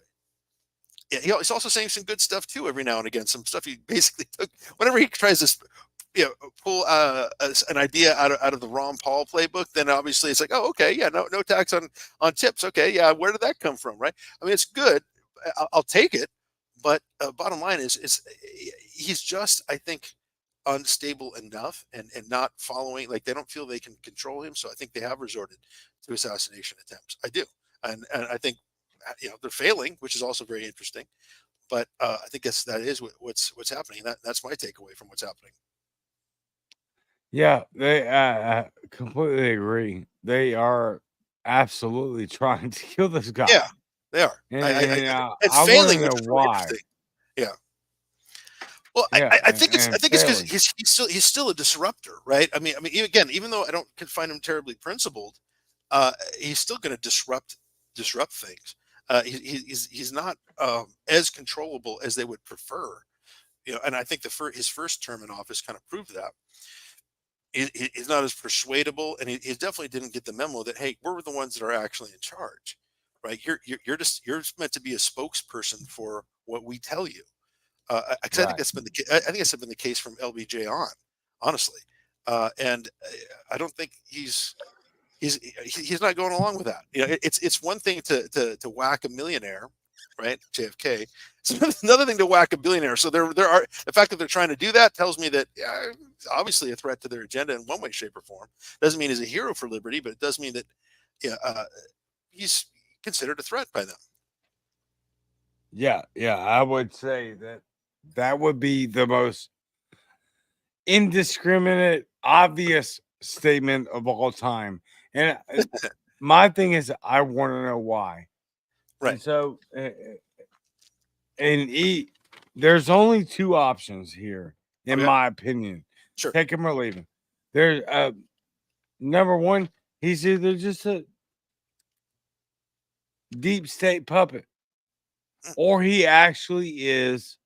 yeah, he's also saying some good stuff too every now and again. Some stuff he basically took whenever he tries to pull an idea out of the Ron Paul playbook. Then obviously it's like, oh, okay, yeah, no tax on tips. Okay, yeah, where did that come from, right? I mean, it's good. I'll take it, but bottom line is he's just, I think, unstable enough and not following. Like they don't feel they can control him, so I think they have resorted to assassination attempts. I do, and I think they're failing, which is also very interesting. But I think that is what's happening. That's my takeaway from what's happening. Yeah, they completely agree. They are absolutely trying to kill this guy, Yeah, they are. and And I want to failing, which know is really why. interesting. Yeah. Well, Yeah, I and think it's because failing. he's still a disruptor, right? Again, even though I don't can find him terribly principled, he's still going to disrupt things. He's not as controllable as they would prefer, and I think his first term in office kind of proved that. He's not as persuadable, and he definitely didn't get the memo that, hey, we're the ones that are actually in charge, right? You're meant to be a spokesperson for what we tell you. 'Cause I think Right. that's been I think that's been the case from LBJ on, honestly, and I don't think he's not going along with that. It's one thing to whack a millionaire, right? JFK. It's another thing to whack a billionaire. So there are the fact that they're trying to do that tells me that it's obviously a threat to their agenda in one way, shape, or form. Doesn't mean he's a hero for liberty, but it does mean that yeah, he's considered a threat by them. Yeah, yeah, I would say that that would be the most indiscriminate, obvious statement of all time. And my thing is, I want to know why. And Right. so, and there's only two options here, in Okay. my opinion. Sure. Take him or leave him. There's number one, he's either just a deep state puppet, Mm, or he actually is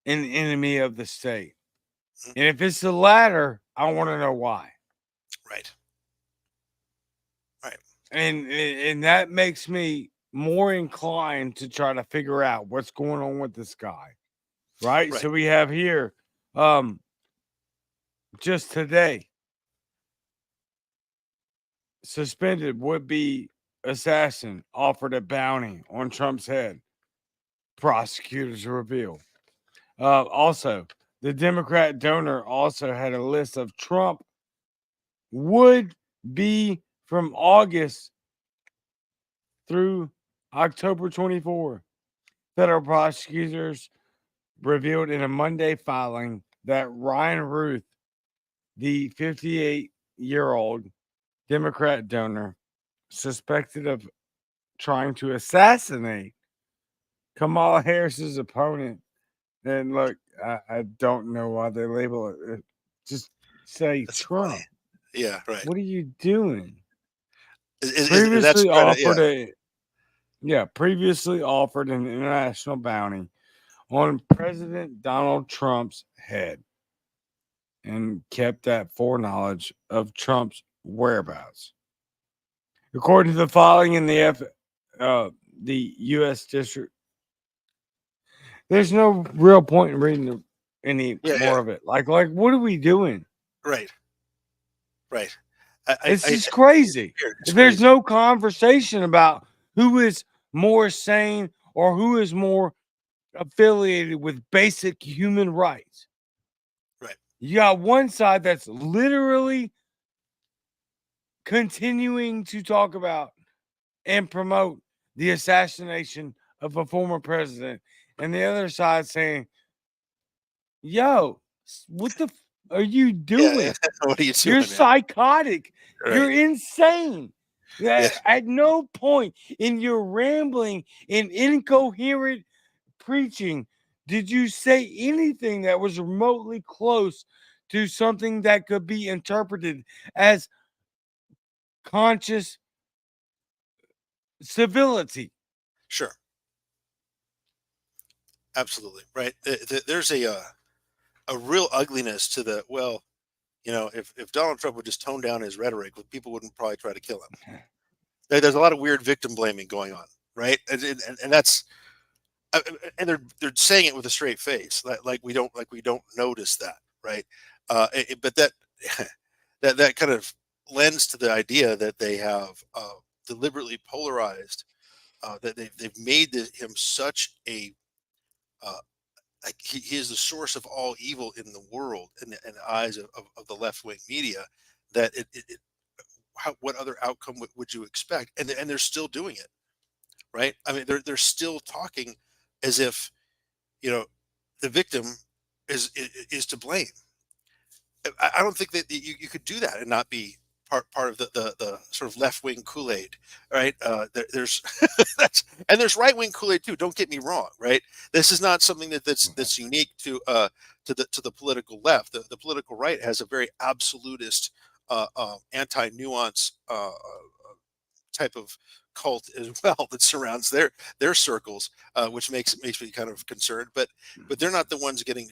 an enemy of the state. mm, And if it's the latter, I want to know why. right. Right. And that makes me more inclined to try to figure out what's going on with this guy. Right? Right. So we have here um just today suspended would be assassin offered a bounty on Trump's head. Prosecutors reveal. Also, the Democrat donor also had a list of Trump would be from August through October 24. Federal prosecutors revealed in a Monday filing that Ryan Ruth, the 58-year-old Democrat donor, suspected of trying to assassinate Kamala Harris's opponent. And look, I don't know why they label it. Just say That's funny. Trump. Yeah. Right. What are you doing? That's Previously right. Yeah. offered a previously offered an international bounty on President Donald Trump's head and kept that foreknowledge of Trump's whereabouts. According to the filing in the U.S. District, there's no real point in reading any Yeah. Yeah. more of it. Like, what are we doing? Right. Right. It's just crazy. It's There's crazy. no conversation about who is more sane or who is more affiliated with basic human rights. Right. You got one side that's literally continuing to talk about and promote the assassination of a former president, and the other side saying, "Yo, what the are you Yeah. Yeah. doing? What are you You're doing, man? psychotic. You're Right. insane." Yeah. At no point in your rambling and incoherent preaching did you say anything that was remotely close to something that could be interpreted as conscious civility. Sure. Absolutely. Right. There's a real ugliness to the well. If Donald Trump would just tone down his rhetoric, people wouldn't probably try to kill him. There's a lot of weird victim blaming going on, right? And that's and they're saying it with a straight face, like we don't notice that, right? But that that kind of lends to the idea that they have deliberately polarized, that they've made him such a uh, like he is the source of all evil in the world in the eyes of the left wing media. That what other outcome would you expect? And they're still doing it, right? I mean, they're still talking as if you know the victim is to blame. I don't think that you could do that and not be part of the sort of left wing Kool Aid, right? There's that's and there's right wing Kool Aid too. Don't get me wrong, right? This is not something that's unique to the political left. The political right has a very absolutist, anti nuance type of cult as well that surrounds their circles, which makes me kind of concerned. But they're not the ones getting.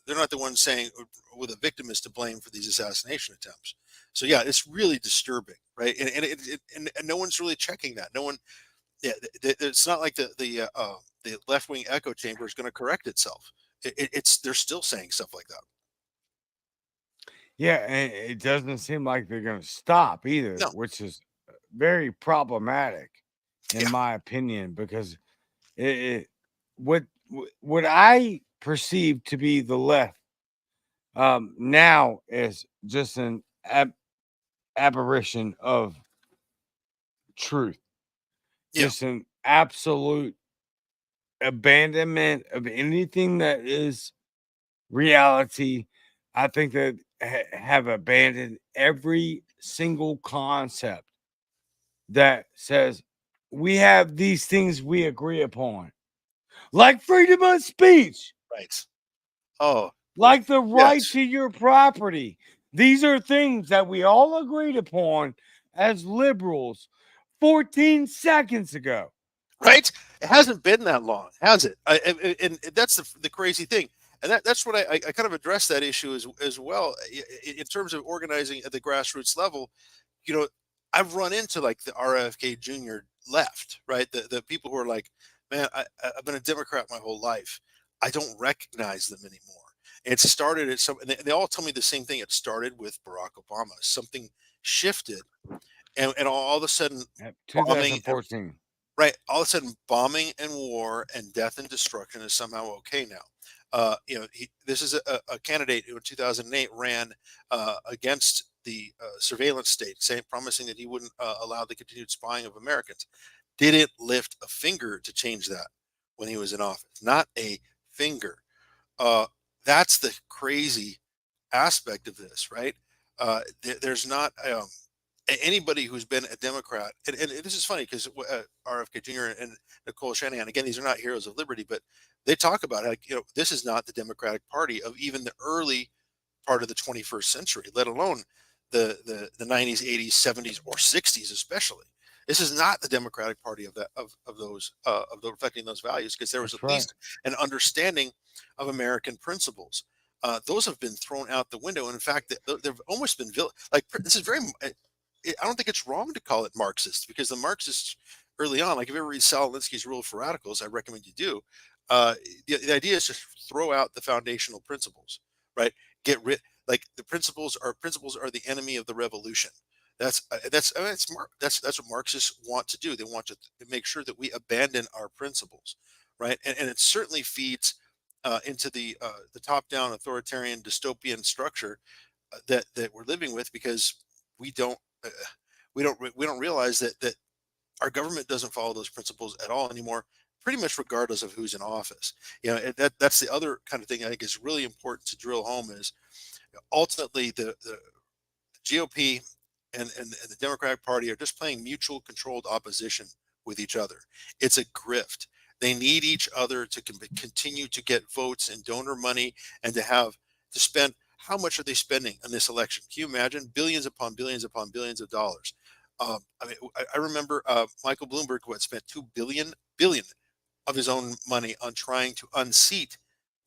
They're not the ones saying well, the victim is to blame for these assassination attempts. So yeah, it's really disturbing, right? And no one's really checking that. No one, yeah, it's not like the left wing echo chamber is going to correct itself. It's they're still saying stuff like that. Yeah, and it doesn't seem like they're going to stop either, No, which is very problematic, in yeah, my opinion, because it what I perceive to be the left now is just an aberration of truth, yeah, just an absolute abandonment of anything that is reality. I think that have abandoned every single concept that says we have these things we agree upon, like freedom of speech, right. Oh, like the right yes. to your property. These are things that we all agreed upon as liberals 14 seconds ago. Right? It hasn't been that long, has it? And that's the crazy thing. And that's what I kind of addressed that issue as well in terms of organizing at the grassroots level. You know, I've run into like the RFK Jr. left, right? The people who are like, man, I've been a Democrat my whole life. I don't recognize them anymore. It started at some, and they all tell me the same thing. It started with Barack Obama. Something shifted, and all of a sudden, At bombing. 2014. Right. All of a sudden, bombing and war and death and destruction is somehow okay now. This is a candidate who in 2008 ran against the surveillance state, saying promising that he wouldn't allow the continued spying of Americans. Didn't lift a finger to change that when he was in office. Not a finger. Uh, that's the crazy aspect of this, right? There's not. Anybody who's been a Democrat, and this is funny because RFK Jr. and Nicole Shanahan, again, these are not heroes of liberty, but they talk about like this is not the Democratic Party of even the early part of the 21st century, let alone the 90s, 80s, 70s, or 60s, especially. This is not the Democratic Party of those of the reflecting those values because there was That's at right. least an understanding of American principles. Those have been thrown out the window. And in fact, they've almost been like this is very. I don't think it's wrong to call it Marxist because the Marxists early on, like if you ever read Sal Alinsky's Rule for Radicals, I recommend you do. Uh, the idea is to throw out the foundational principles, right? Get rid like the principles are the enemy of the revolution. I mean, that's what Marxists want to do. They want to make sure that we abandon our principles, right? And it certainly feeds into the top down authoritarian dystopian structure that we're living with because we don't uh, we don't realize that our government doesn't follow those principles at all anymore, pretty much regardless of who's in office. That's the other kind of thing I think is really important to drill home is ultimately the GOP and the Democratic Party are just playing mutual controlled opposition with each other. It's a grift. They need each other to continue to get votes and donor money and to spend. How much are they spending on this election? Can you imagine billions upon billions of dollars? I remember Michael Bloomberg who had spent 2 billion of his own money on trying to unseat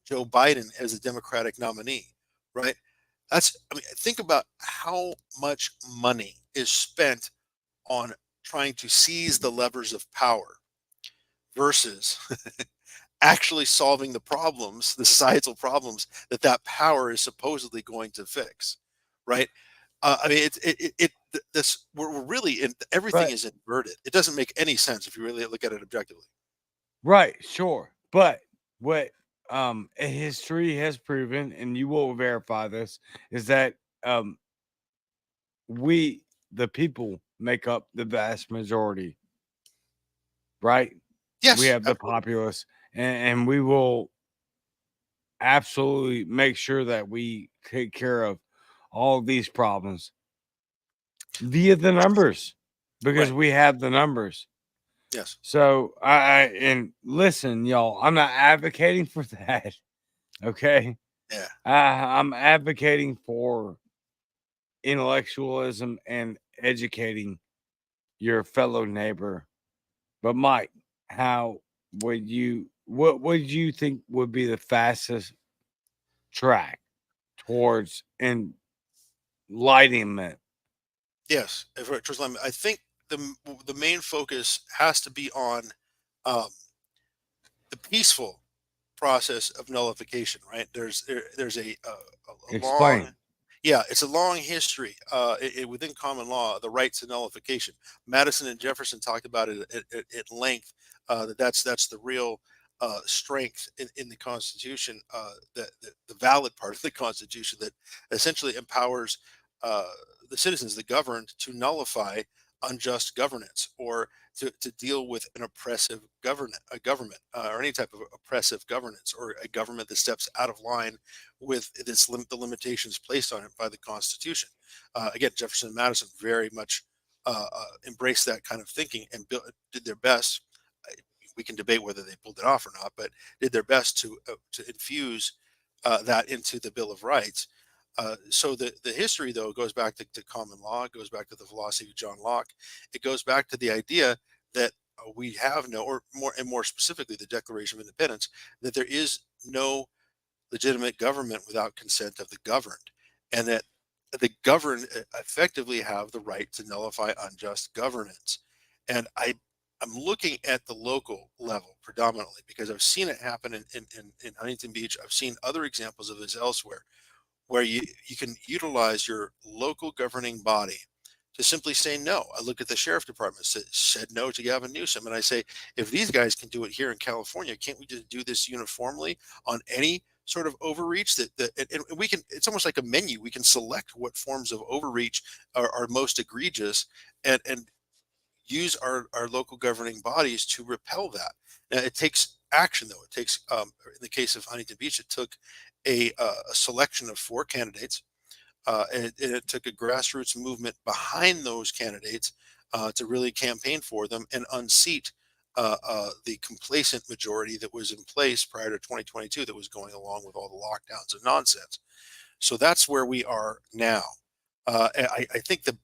Joe Biden as a Democratic nominee, right? I mean, think about how much money is spent on trying to seize the levers of power versus actually solving the problems, the societal problems that power is supposedly going to fix, right? I mean, this we're really in everything But is inverted. It doesn't make any sense if you really look at it objectively. right, sure. But what history has proven, and you will verify this, is that um we the people make up the vast majority, right? We Yes, have the absolutely. populace, and we will absolutely make sure that we take care of all these problems. via the numbers because Right. we have the numbers. Yes. So and listen, y'all, I'm not advocating for that. Okay. Yeah. I'm advocating for intellectualism and educating your fellow neighbor. But Mike, how what would you think would be the fastest track towards enlightenment? Yes. I think the main focus has to be on um, the peaceful process of nullification, right? There's a long, Explain. yeah, it's a long history within common law, the right to nullification. Madison and Jefferson talked about it at length. That's the real strength in the Constitution, the valid part of the Constitution that essentially empowers uh, the citizens, the governed, to nullify unjust governance or to deal with an oppressive a government or any type of oppressive governance or a government that steps out of line with the limitations placed on it by the Constitution. Again, Jefferson and Madison very much embraced that kind of thinking and did their best. uh, We can debate whether they pulled it off or not, but did their best to infuse that into the Bill of Rights. So the history though goes back to common law, it goes back to the philosophy of John Locke, it goes back to the idea that we have no, or more specifically, the Declaration of Independence, that there is no legitimate government without consent of the governed, and that the governed effectively have the right to nullify unjust governance. And I'm looking at the local level predominantly because I've seen it happen in Huntington Beach. I've seen other examples of this elsewhere where you can utilize your local governing body to simply say no. I look at the sheriff department said no to Gavin Newsom, and I say, if these guys can do it here in California, can't we just do this uniformly on any sort of overreach and we can, it's almost like a menu. We can select what forms of overreach are most egregious and use our local governing bodies to repel that. Now, it takes action, though. It takes, in the case of Huntington Beach, it took a selection of 4 candidates, and it took a grassroots movement behind those candidates to really campaign for them and unseat the complacent majority that was in place prior to 2022 that was going along with all the lockdowns and nonsense. So that's where we are now. I think the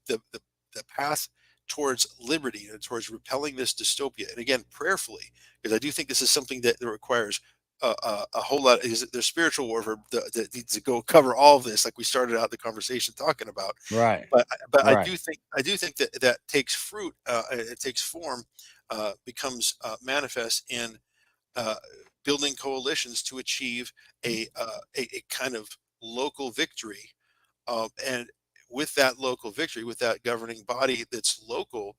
path towards liberty and towards repelling this dystopia, and again, prayerfully, because I do think this is something that requires a whole lot. There's spiritual warfare that needs to go cover all of this, like we started out the conversation talking about. Right. But Right. I do think that that takes fruit. It takes form, becomes manifest in uh, building coalitions to achieve a kind of local victory. And with that local victory, with that governing body that's local,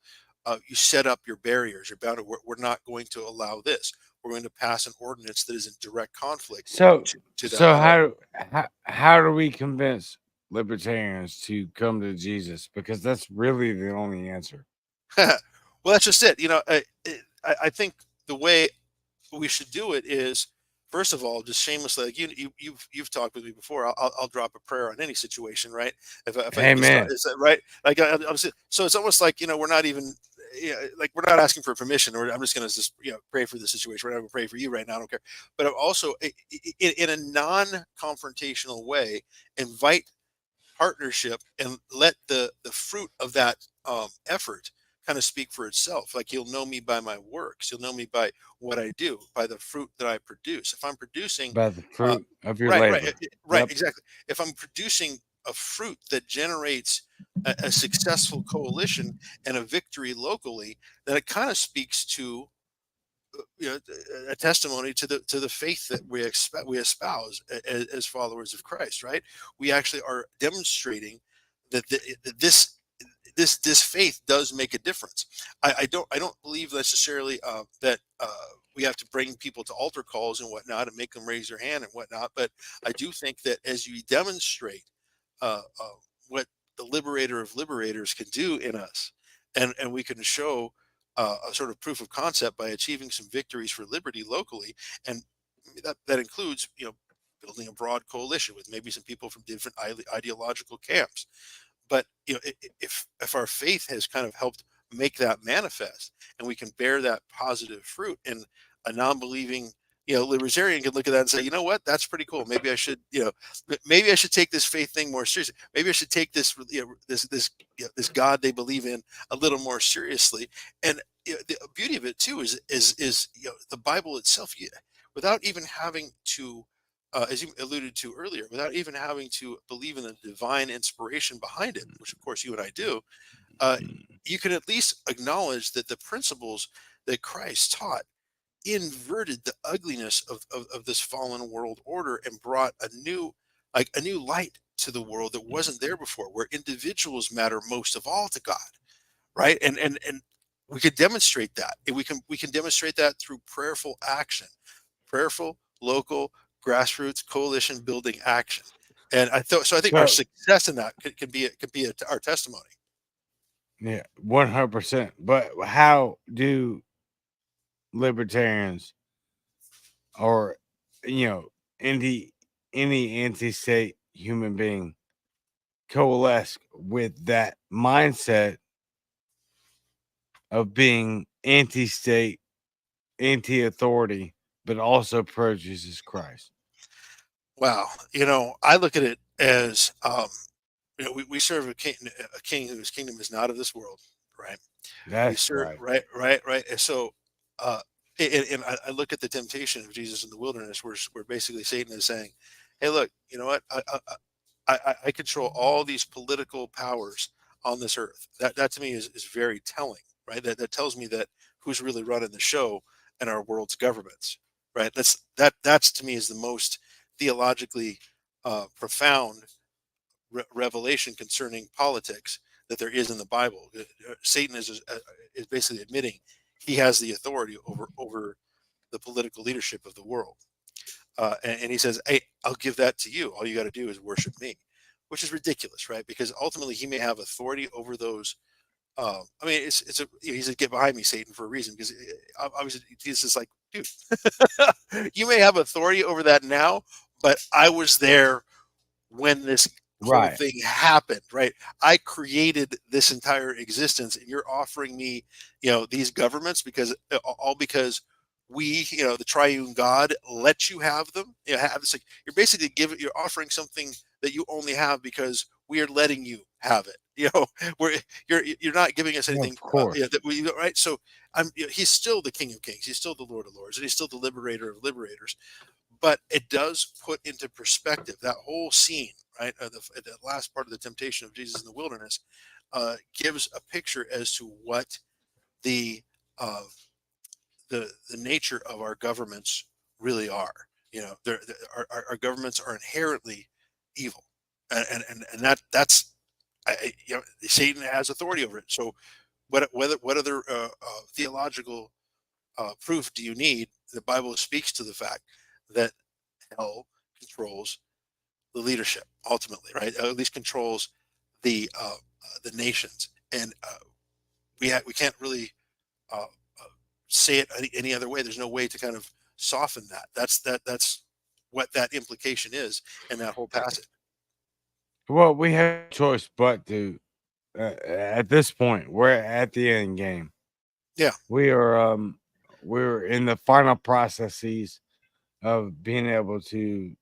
you set up your barriers. You're bound to, we're not going to allow this. We're going to pass an ordinance that is in direct conflict So to that so power. how do we convince libertarians to come to Jesus? Because that's really the only answer. Well, that's just it. I think the way we should do it is, first of all, just shamelessly, like you've talked with me before. I'll drop a prayer on any situation, right? If I can start, Amen. is that right? Like so it's almost like, we're not even, like we're not asking for permission, or I'm just going to just pray for the situation. We're not going to pray for you right now. I don't care. But I'm also in a non-confrontational way, invite partnership and let the fruit of that effort kind of speak for itself. Like, you'll know me by my works, you'll know me by what I do, by the fruit that I produce. If I'm producing By the uh, fruit of your right, right, labor. right, Yep. exactly. If I'm producing a fruit that generates a successful coalition and a victory locally, then it kind of speaks to a testimony to the faith that we espouse as followers of Christ, right? We actually are demonstrating that this faith does make a difference. I don't believe necessarily that we have to bring people to altar calls and whatnot and make them raise their hand and whatnot, but I do think that as you demonstrate what the liberator of liberators can do in us, and we can show a sort of proof of concept by achieving some victories for liberty locally, and that includes building a broad coalition with maybe some people from different ideological camps. But if our faith has kind of helped make that manifest, and we can bear that positive fruit, and a non-believing libertarian can look at that and say, you know what, that's pretty cool. Maybe I should, maybe I should take this faith thing more seriously. Maybe I should take this this God they believe in a little more seriously. And the beauty of it too is the Bible itself, without even having to, as you alluded to earlier, without even having to believe in the divine inspiration behind it, which of course you and I do, uh, you can at least acknowledge that the principles that Christ taught inverted the ugliness of this fallen world order, and brought a new light to the world that wasn't there before, where individuals matter most of all to God, right? And we could demonstrate that. And we can demonstrate that through prayerful action, prayerful, local, grassroots, coalition building action. And I think our So success in that could be our testimony. yeah, 100%. But how do libertarians or you know any anti-state human being coalesce with that mindset of being anti-state, anti-authority, but also pro Jesus Christ? Wow. I look at it as, we serve a king whose kingdom is not of this world, right? We That's serve, right. right. And so, uh, and I look at the temptation of Jesus in the wilderness, where basically Satan is saying, "Hey, look, you know what? I control all these political powers on this earth." That to me is very telling, right? That tells me that who's really running the show in our world's governments, right? That's to me is the most theologically profound revelation concerning politics that there is in the Bible. Satan is basically admitting he has the authority over the political leadership of the world, and he says, "Hey, I'll give that to you. All you got to do is worship me," which is ridiculous, right? Because ultimately, he may have authority over those. I mean, he said, "Get behind me, Satan," for a reason, because obviously Jesus is like, dude, you may have authority over that now, but I was there when this whole Right. thing happened, right? I created this entire existence, and you're offering me, these governments, because all because we, the triune God, let you have them. Have this, like, you're offering something that you only have because we are letting you have it. Where you're not giving us Of anything, course. that we, right. So he's still the King of Kings, he's still the Lord of Lords, and he's still the Liberator of liberators. But it does put into perspective that whole scene, right? The last part of the temptation of Jesus in the wilderness gives a picture as to what the uh, the nature of our governments really are. Our governments are inherently evil, and that's Satan has authority over it. So what other theological proof do you need? The Bible speaks to the fact that hell controls the leadership ultimately, right? At least controls the nations, and we can't really say it any other way. There's no way to kind of soften that. That's what that implication is in that whole passage. Well, we have a choice but to at this point, we're at the end game. Yeah, We are we're in the final processes of being able to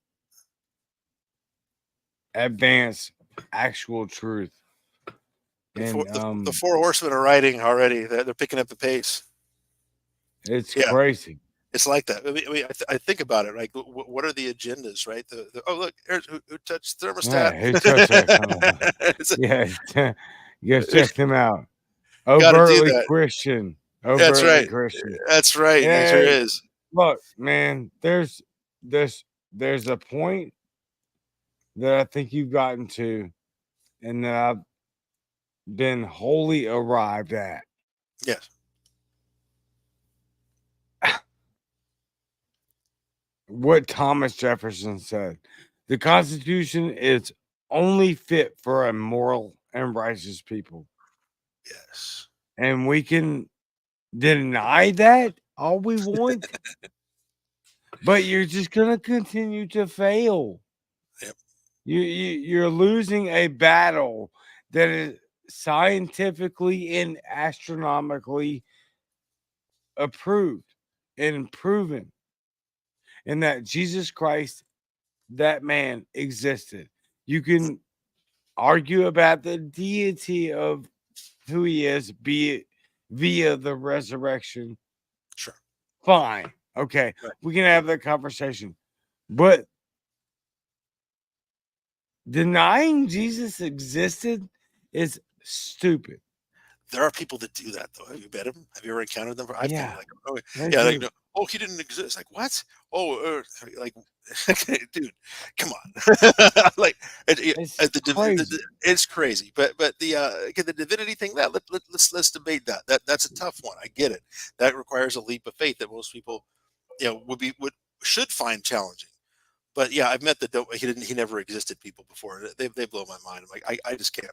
advance actual truth. And the four horsemen are riding already. They're picking up the pace. it's Yeah, crazy. it's like that. I think about it. Like, what are the agendas, right? Oh, look, there's who touched thermostat. Yeah, who touched that kind of It's- yeah, you gotta check them out. Got to do Overtly that. Christian. That's Overtly right. Christian. That's right. It sure Hey, is. look, man, there's there's a point that I think you've gotten to and that I've been wholly arrived at. Yes. What Thomas Jefferson said. The Constitution is only fit for a moral and righteous people. Yes. And we can deny that all we want, but you're just gonna continue to fail. Yep. You're losing a battle that is scientifically and astronomically approved and proven, and that Jesus Christ, that man, existed. You can argue about the deity of who he is, be it via the resurrection. Sure. Fine. Okay. Right. We can have that conversation. But denying Jesus existed is stupid. There are people that do that though. Have you met them? Have you ever encountered them? I've done it. Yeah, Like, oh I yeah, like do. no, oh he didn't exist. Like what? Oh, like dude, come on. Like It's crazy. it's crazy. But the divinity thing, that let's debate that. That's a tough one. I get it. That requires a leap of faith that most people, would should find challenging. But yeah, I've met the he never existed people before. They blow my mind. I'm like, I just can't.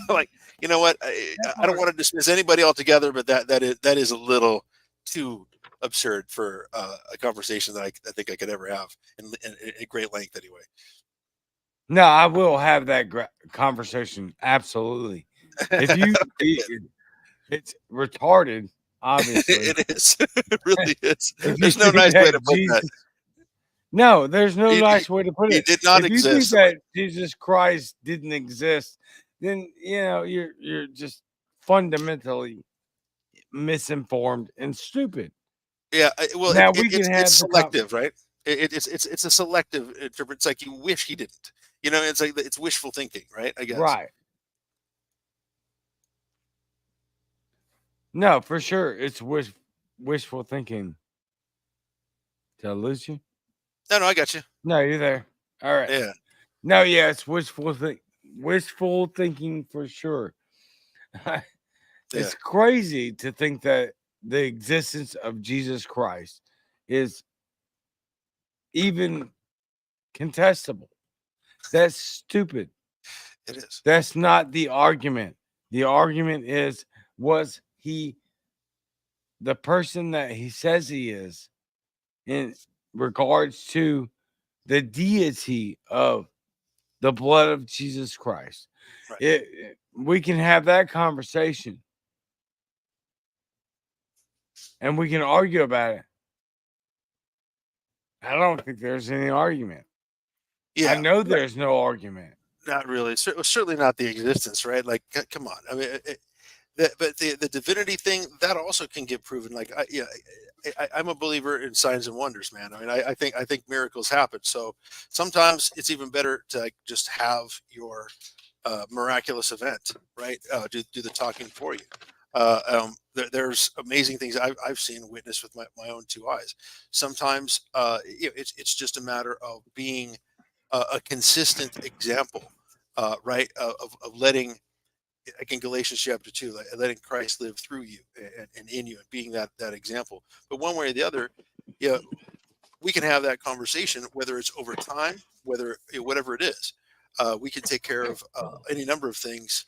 Like, you know what? That I don't part. want to dismiss anybody altogether, but that is a little too absurd for a conversation that I think I could ever have in great length anyway. No, I will have that conversation. Absolutely. If you, it's retarded, obviously. It is. It really is. If you There's no think nice way that to put that. Jesus, no, there's no He, he, nice way to put he it. did not If you think exist. that Jesus Christ didn't exist, then you're just fundamentally misinformed and stupid. Yeah, well, Now we can it's have the selective, right? It's a selective interpret. It's like you wish he didn't. It's like it's wishful thinking, right? I guess. right. No, for sure, it's wishful thinking. Did I lose you? No, no, I got you. No, you're there. All right. Yeah, No, yeah, it's wishful thinking for sure. yeah. It's crazy to think that the existence of Jesus Christ is even contestable. That's stupid. It is. That's not the argument. The argument is, was he the person that he says he is in regards to the deity of the blood of Jesus Christ? Right. We can have that conversation and we can argue about it. I don't think there's any argument. I Yeah. know Right. there's no argument. Not really. Certainly not the existence, right? Like, come on. I mean, but the divinity thing, that also can get proven. Like, I'm a believer in signs and wonders, man. I mean, I think miracles happen. So sometimes it's even better to like just have your miraculous event, right? Do the talking for you. There's amazing things I've seen and witnessed with my own two eyes. Sometimes it's just a matter of being a consistent example, right? Of letting, like in Galatians chapter 2, like letting Christ live through you and in you, and being that example. But one way or the other, yeah, we can have that conversation, whether it's over time, whether whatever it is. We can take care of any number of things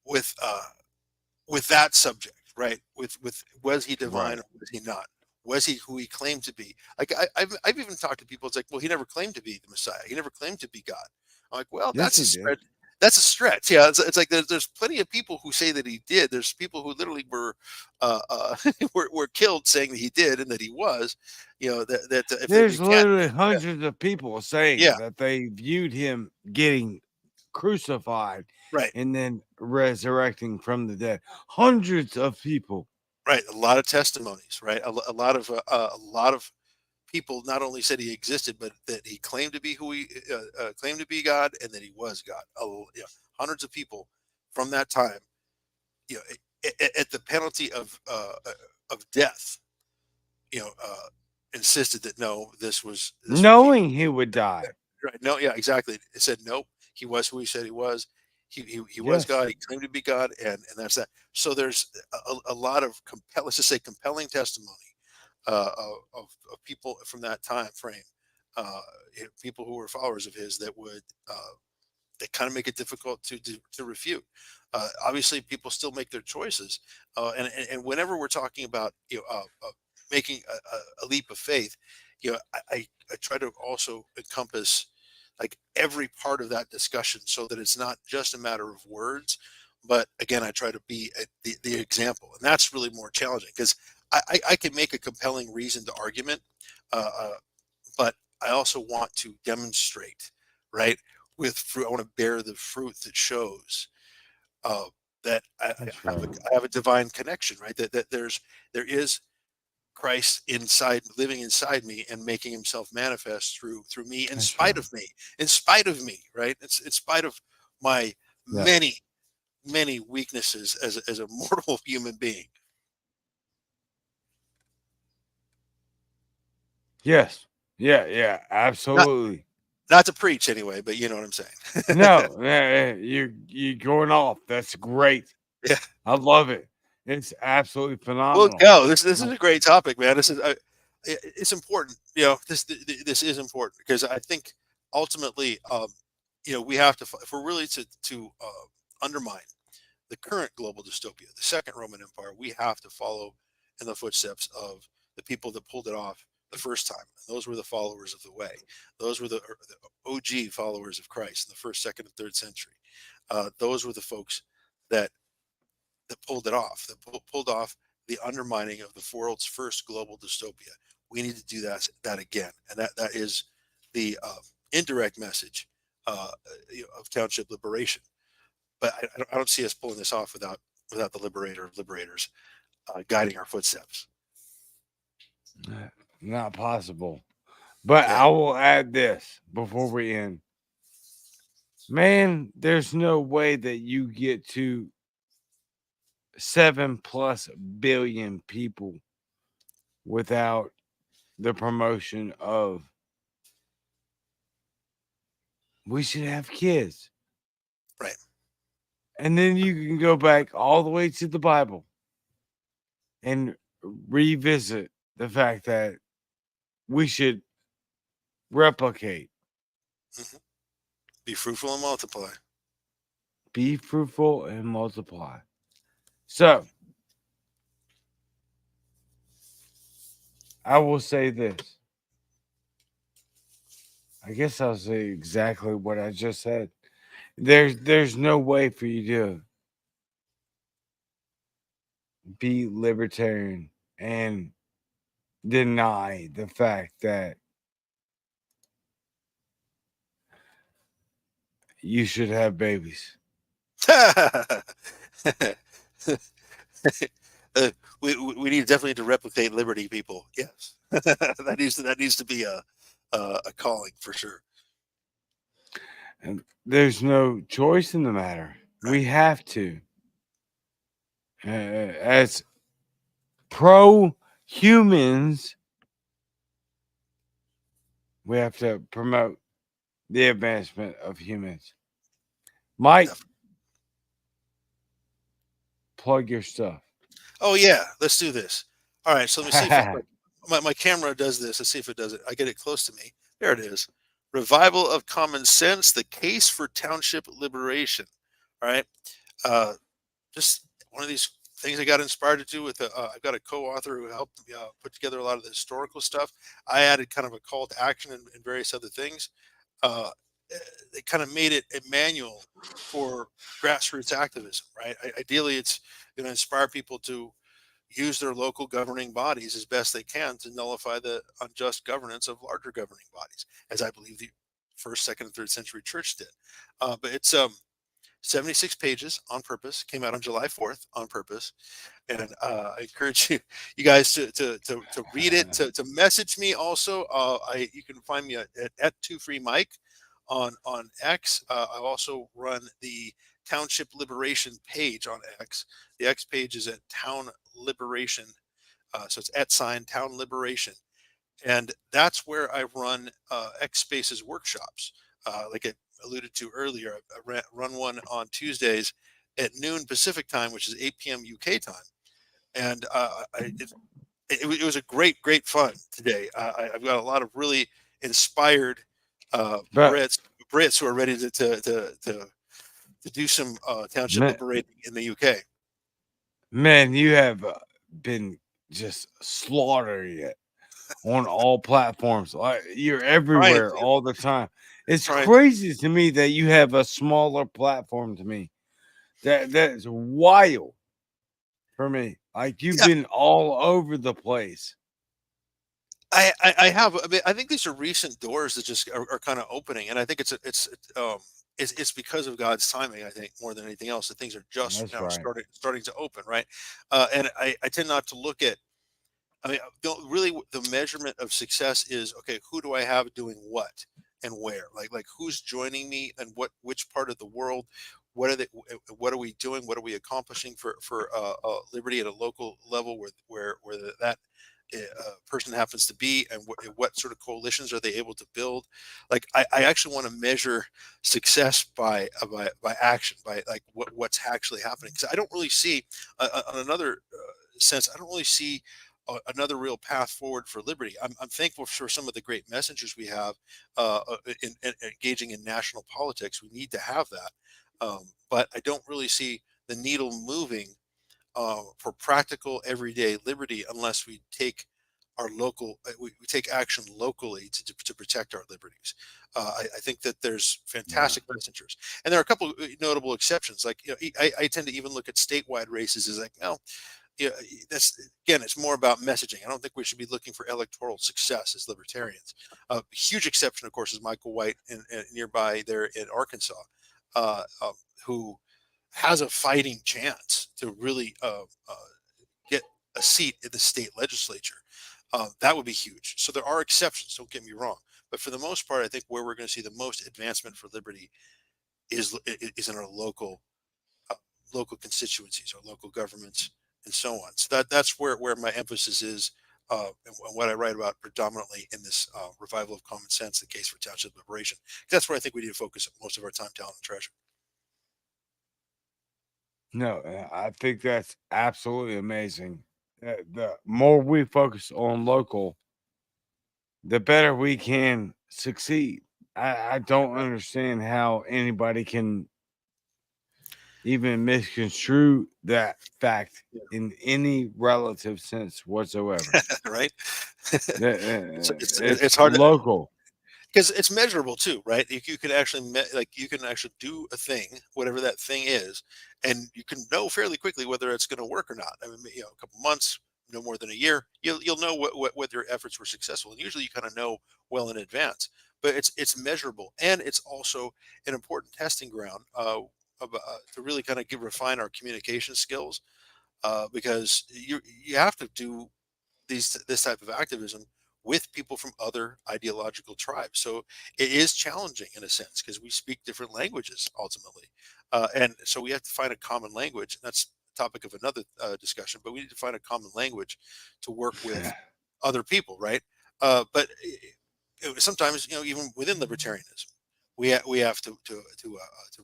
with that subject, right? With was he divine Right. or was he not? Was he who he claimed to be? Like I've even talked to people. It's like, well, he never claimed to be the Messiah. He never claimed to be God. I'm like, well, Yes, that's a he did. stretch. That's a stretch. Yeah, it's like there's plenty of people who say that he did. There's people who literally were were killed saying that he did and that he was. That if There's you can't, literally hundreds of people saying yeah, that they viewed him getting crucified right, and then resurrecting from the dead. Hundreds of people. right. A lot of testimonies, right? A lot of people not only said he existed, but that he claimed to be who he claimed to be God, and that he was God. Hundreds of people from that time, you know, at the penalty of death, you know, insisted that no, this was he. Knowing he would die. Right? No, yeah, exactly. It said nope. He was who he said he was. He was Yes. God. He claimed to be God, and that's that. So there's a lot of let's just say compelling testimony of people from that time frame, people who were followers of his that would that kind of make it difficult to refute. Obviously, people still make their choices, and whenever we're talking about making a leap of faith, I try to also encompass. like every part of that discussion so that it's not just a matter of words, but again, I try to be the example, and that's really more challenging because I can make a compelling reasoned argument, uh, uh, but I also want to demonstrate, right, with fruit. I want to bear the fruit that shows uh, that That's right. I have a divine connection, right? That there is Christ inside, living inside me, and making Himself manifest through me, That's right. in spite of me, right? It's in spite of my Yeah. many weaknesses as a mortal human being. Yes. Yeah. Yeah. Not Absolutely. not to preach anyway, but you know what I'm saying. No. You're going off. That's great. Yeah, I love it. It's absolutely we'll phenomenal. go. This is a great topic, man. This is it's important. You know, this is important because I think ultimately, we have to if we're really to undermine the current global dystopia, the second Roman Empire, we have to follow in the footsteps of the people that pulled it off the first time. And those were the followers of the way. Those were the OG followers of Christ in the first, second, and third century. Those were the folks that pulled it off, that pulled off the undermining of the world's first global dystopia. We need to do that again, and that is the indirect message of township liberation. But I don't see us pulling this off without the liberator of liberators guiding our footsteps. Not possible. But Yeah. I will add this before we end. Man, there's no way that you get to 7+ billion people without the promotion of we should have kids. Right. And then you can go back all the way to the Bible and revisit the fact that we should replicate, Hmm. Be fruitful and multiply. be fruitful, and multiply. So I will say this. I guess I'll say exactly what I just said. There's no way for you to be libertarian and deny the fact that you should have babies. uh, we need definitely to replicate liberty, people. Yes, that needs to be a calling for sure. And there's no choice in the matter. Right. We have to. As pro humans, we have to promote the advancement of humans. Mike, Definitely. plug your stuff. Oh yeah, let's do this. All right, so let me see if my camera does this. Let's see if it does it. I get it close to me. There it is. Revival of common sense: the case for township liberation. All right. Uh, just one of these things I got inspired to do with. I've got a co-author who helped me put together a lot of the historical stuff. I added kind of a call to action and various other things. Uh, they kind of made it a manual for grassroots activism, right? Ideally, it's going to inspire people to use their local governing bodies as best they can to nullify the unjust governance of larger governing bodies, as I believe the first, second, and third century church did. But it's 76 pages on purpose. Came out on July 4th on purpose, and I encourage you guys to read it, to message me also. You can find me at 2free Mike on X. I also run the Township Liberation page on X. The X page is at Town Liberation, so it's at sign Town Liberation, and that's where I run X Spaces workshops. Like I alluded to earlier, I run one on Tuesdays at noon Pacific time, which is 8 p.m. UK time, and it was a great fun today. I've got a lot of really inspired But Brits who are ready to do some township man, liberating in the UK. man, you have been just slaughtering it. on all platforms. Like you're trying everywhere to, all the time. It's trying to. crazy to me that you have a smaller platform to me. That is wild for me. Like you've Yeah, been all over the place. I have. I mean, I think these are recent doors that just are kind of opening, and I think um it's because of God's timing. I think more than anything else, that things are just That's now right. starting to open, right? And I tend not to look at. I mean, really, the measurement of success is okay. Who do I have doing what and where? Like who's joining me and which part of the world? What are they? What are we doing? What are we accomplishing for liberty at a local level where that person happens to be, and what sort of coalitions are they able to build? Like I actually want to measure success by action, by like what's actually happening. Because I don't really see on another sense. I don't really see another real path forward for liberty. I'm thankful for some of the great messengers we have in engaging in national politics. We need to have that, but I don't really see the needle moving for practical everyday liberty unless we take our local we take action locally to protect our liberties. I think that there's Yeah. fantastic messengers, and there are a couple of notable exceptions. Like, I tend to even look at statewide races as like, no, yeah, that's again, it's more about messaging. I don't think we should be looking for electoral success as libertarians. A huge exception, of course, is Michael White in nearby there in Arkansas, who has a fighting chance to really get a seat in the state legislature. That would be huge. So there are exceptions. Don't get me wrong, but for the most part, I think where we're going to see the most advancement for liberty is in our uh, local constituencies, our local governments, and so on. So that's where my emphasis is, and what I write about predominantly in this revival of common sense, the case for township liberation. That's where I think we need to focus most of our time, talent, and treasure. No, I think that's absolutely amazing. The more we focus on local, the better we can succeed. I don't understand how anybody can even misconstrue that fact Yeah. in any relative sense whatsoever. Right? It's It's hard local. because it's measurable too, right? You can actually like you can actually do a thing, whatever that thing is, and you can know fairly quickly whether it's going to work or not. I mean, a couple months, no more than a year, you'll know whether your efforts were successful, and usually you kind of know well in advance. But it's measurable, and it's also an important testing ground to really kind of refine our communication skills, because you have to do this type of activism with people from other ideological tribes. So it is challenging in a sense because we speak different languages ultimately, and so we have to find a common language. That's the topic of another discussion, but we need to find a common language to work with other people, right? But sometimes, even within libertarianism, we have to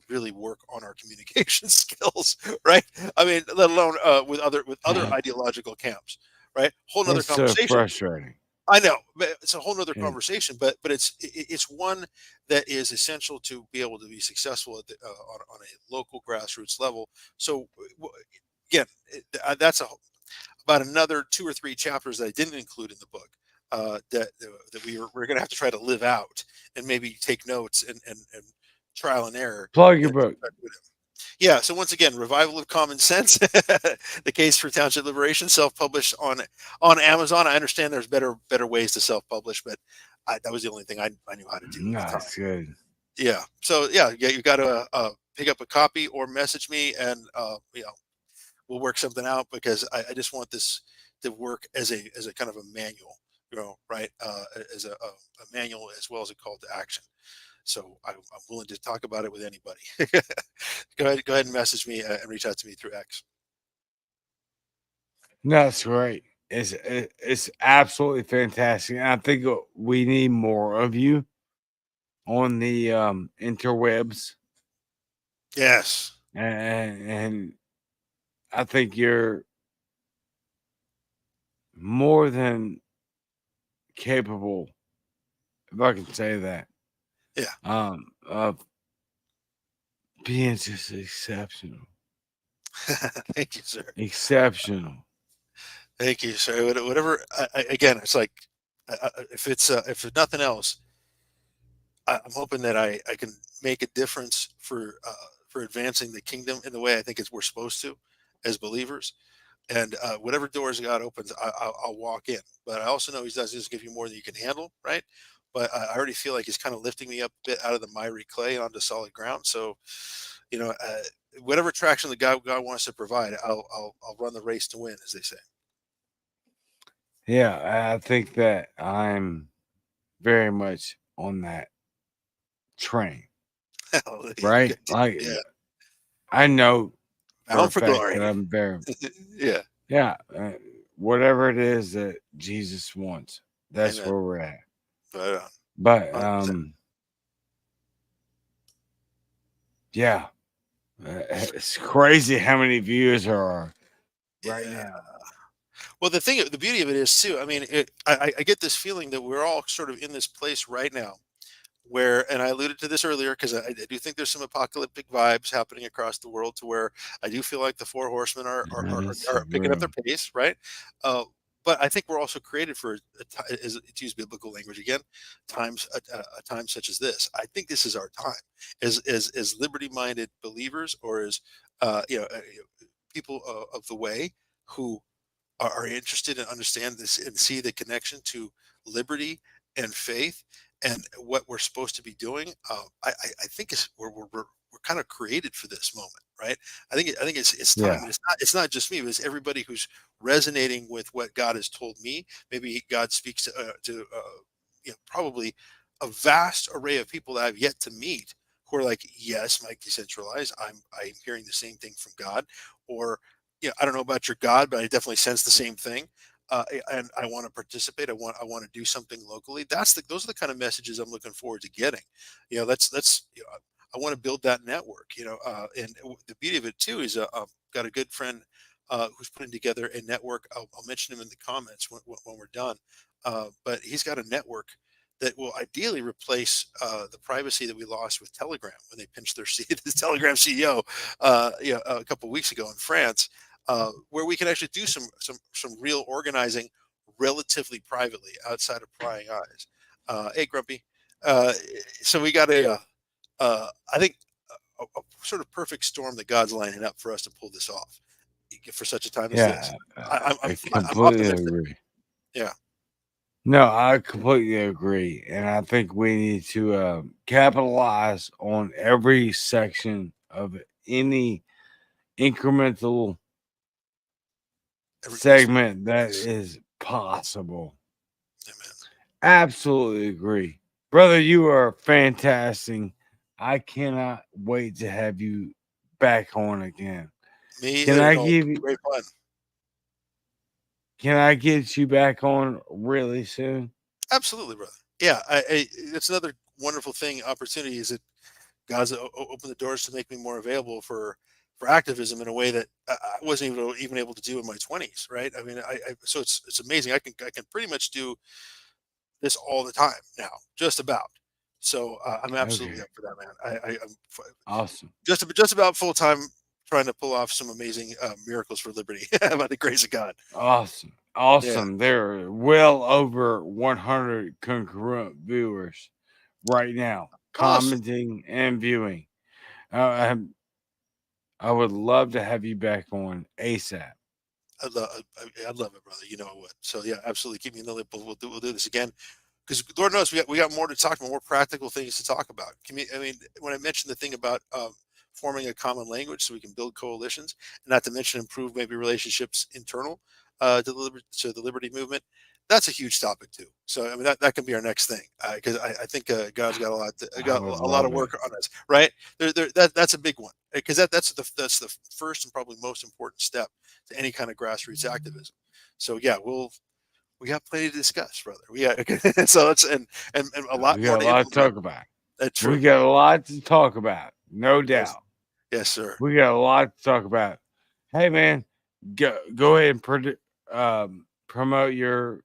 really work on our communication skills, right? I mean, let alone with other ideological camps, right? Whole nother It's so conversation. frustrating. I know, but it's a whole nother It- conversation. But it's one that is essential to be able to be successful on a local grassroots level. So again, that's about another two or three chapters that I didn't include in the book, that we're going to have to try to live out and maybe take notes and trial and error. Plug your To book. try to do it. Yeah. So once again, Revival of Common Sense, the case for township liberation, self-published on Amazon. I understand there's better ways to self-publish, but that was the only thing I knew how to do at No, the time. it's good. Yeah. So yeah, you got to pick up a copy or message me, and we'll work something out, because I just want this to work as a kind of a manual, right? As a manual as well as a call to action. So I'm willing to talk about it with anybody. Go ahead and message me and reach out to me through X. No, it's great. It's absolutely fantastic. And I think we need more of you on the interwebs, Yes. and I think you're more than capable, if I can say that, Yeah. of being just exceptional, Thank you, sir. exceptional. Thank you, sir. Whatever. Again, it's like if nothing else, I'm hoping that I can make a difference for advancing the kingdom in the way I think we're supposed to, as believers. And whatever doors God opens, I'll walk in. But I also know He doesn't just give you more than you can handle, right? But I already feel like He's kind of lifting me up a bit out of the miry clay and onto solid ground. So, you know, whatever traction that God wants to provide, I'll run the race to win, as they say. Yeah, I think that I'm very much on that train, Hallelujah. right? Good deal. Like Yeah, I know for a bound for fact that glory. I'm very, Yeah, yeah, whatever it is that Jesus wants, that's amen. where we're at. Right on. But 100%. yeah, it's crazy how many views there are right Yeah. now. Well, the beauty of it is too. I mean, I get this feeling that we're all sort of in this place right now where, and I alluded to this earlier because I do think there's some apocalyptic vibes happening across the world to where I do feel like the four horsemen Yes, are picking up bro. their pace, right? Uh, but I think we're also created for to use biblical language again, a time such as this. I think this is our time as liberty minded believers or as people of the way who are interested and understand this and see the connection to liberty and faith and what we're supposed to be doing. I think we're kind of created for this moment, right? I think it's time, Yeah, and it's not just me, but it's everybody who's resonating with what God has told me. Maybe God speaks to probably a vast array of people that I've yet to meet who are like, yes, Mike, decentralize. I'm hearing the same thing from God, or I don't know about your God, but I definitely sense the same thing. And I want to participate. I want to do something locally. Those are the kind of messages I'm looking forward to getting. That's I want to build that network. And the beauty of it too is I've got a good friend who's putting together a network. I'll mention him in the comments when we're done. But he's got a network that will ideally replace the privacy that we lost with Telegram when they pinched their the Telegram CEO a couple of weeks ago in France, where we can actually do some real organizing relatively privately outside of prying eyes. Hey, Grumpy. Uh, so we got I think, a sort of perfect storm that God's lining up for us to pull this off for such a time as this. yeah, I'm I I'm completely optimistic. agree. Yeah, No, I completely agree, and I think we need to capitalize on every section of any incremental every piece of it. segment that Yes. is possible. Amen. Absolutely agree. Brother, you are fantastic. I cannot wait to have you back on again. Me Can either. I No, it's give been you great fun. can I get you back on really soon? Absolutely, brother. Yeah, it's another wonderful thing. Opportunity is that God's opened the doors to make me more available for activism in a way that I wasn't even able to do in my 20s. Right? I mean, so it's amazing. I can pretty much do this all the time now, just about. So I'm absolutely Okay. up for that, man. I'm Awesome. just about full time trying to pull off some amazing miracles for liberty by the grace of God. Awesome. Yeah, Awesome. There are well over 100 concurrent viewers right now, awesome. commenting and viewing. Uh, I would love to have you back on ASAP. I'd love it, brother. You know I would. So yeah, absolutely. Keep me in the loop. We'll do this again because Lord knows we got more to talk about, more practical things to talk about. I mean, when I mentioned the thing about forming a common language so we can build coalitions, and not to mention improve maybe relationships internal to the liberty movement, that's a huge topic too. So I mean that can be our next thing because I think God's got I got would a lot love of it. work on us, right? That's a big one because that's the first and probably most important step to any kind of grassroots activism. So yeah, we got plenty to discuss, brother. We got so it's and a lot We more got a to lot to implement. talk about. That's We true. got a lot to talk about, no Yes, doubt. yes, sir. We got a lot to talk about. Hey, man, go ahead and promote your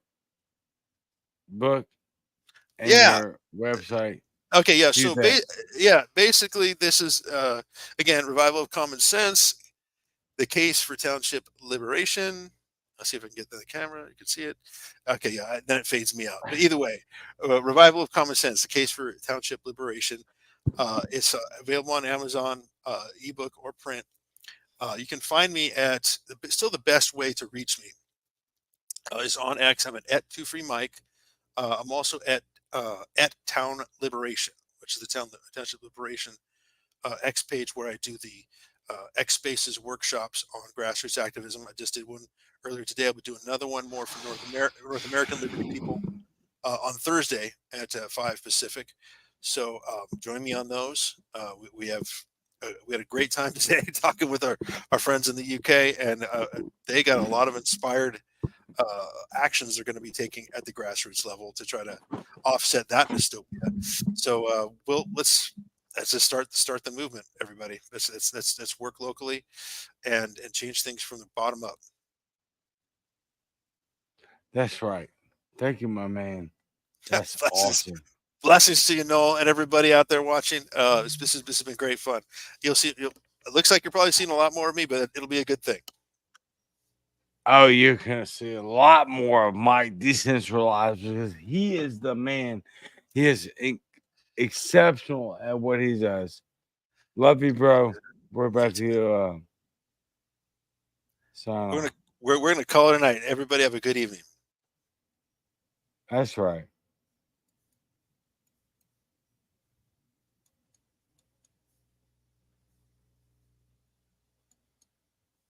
book and Yeah. your website. Okay. Yeah. Do So that. yeah, basically this is again revival of common sense, the case for township liberation. I'll see if I can get the camera. You can see it. Okay, yeah. Then it fades me out. But either way, Revival of Common Sense: The Case for Township Liberation. It's available on Amazon, ebook or print. You can find me at still the best way to reach me is on X. I'm at Two Free Mike. I'm also at Town Liberation, which is the Township Liberation X page where I do the X Spaces workshops on grassroots activism. I just did one earlier today. I'll be doing another one more for North American Liberty People on Thursday at 5 Pacific. So join me on those. We had a great time today talking with our friends in the UK, and they got a lot of inspired actions they're going to be taking at the grassroots level to try to offset that dystopia. So let's just start the movement, everybody. Let's work locally and change things from the bottom up. That's right. Thank you, my man. That's blessings, awesome. blessings to you, Noel, and everybody out there watching. This has been great fun. It looks like you're probably seeing a lot more of me, but it'll be a good thing. Oh, you're gonna see a lot more of Mike Decentralize because he is the man. He is exceptional at what he does. Love you, bro. We're about to sign We're off. gonna we're gonna call it a night. Everybody have a good evening. That's right.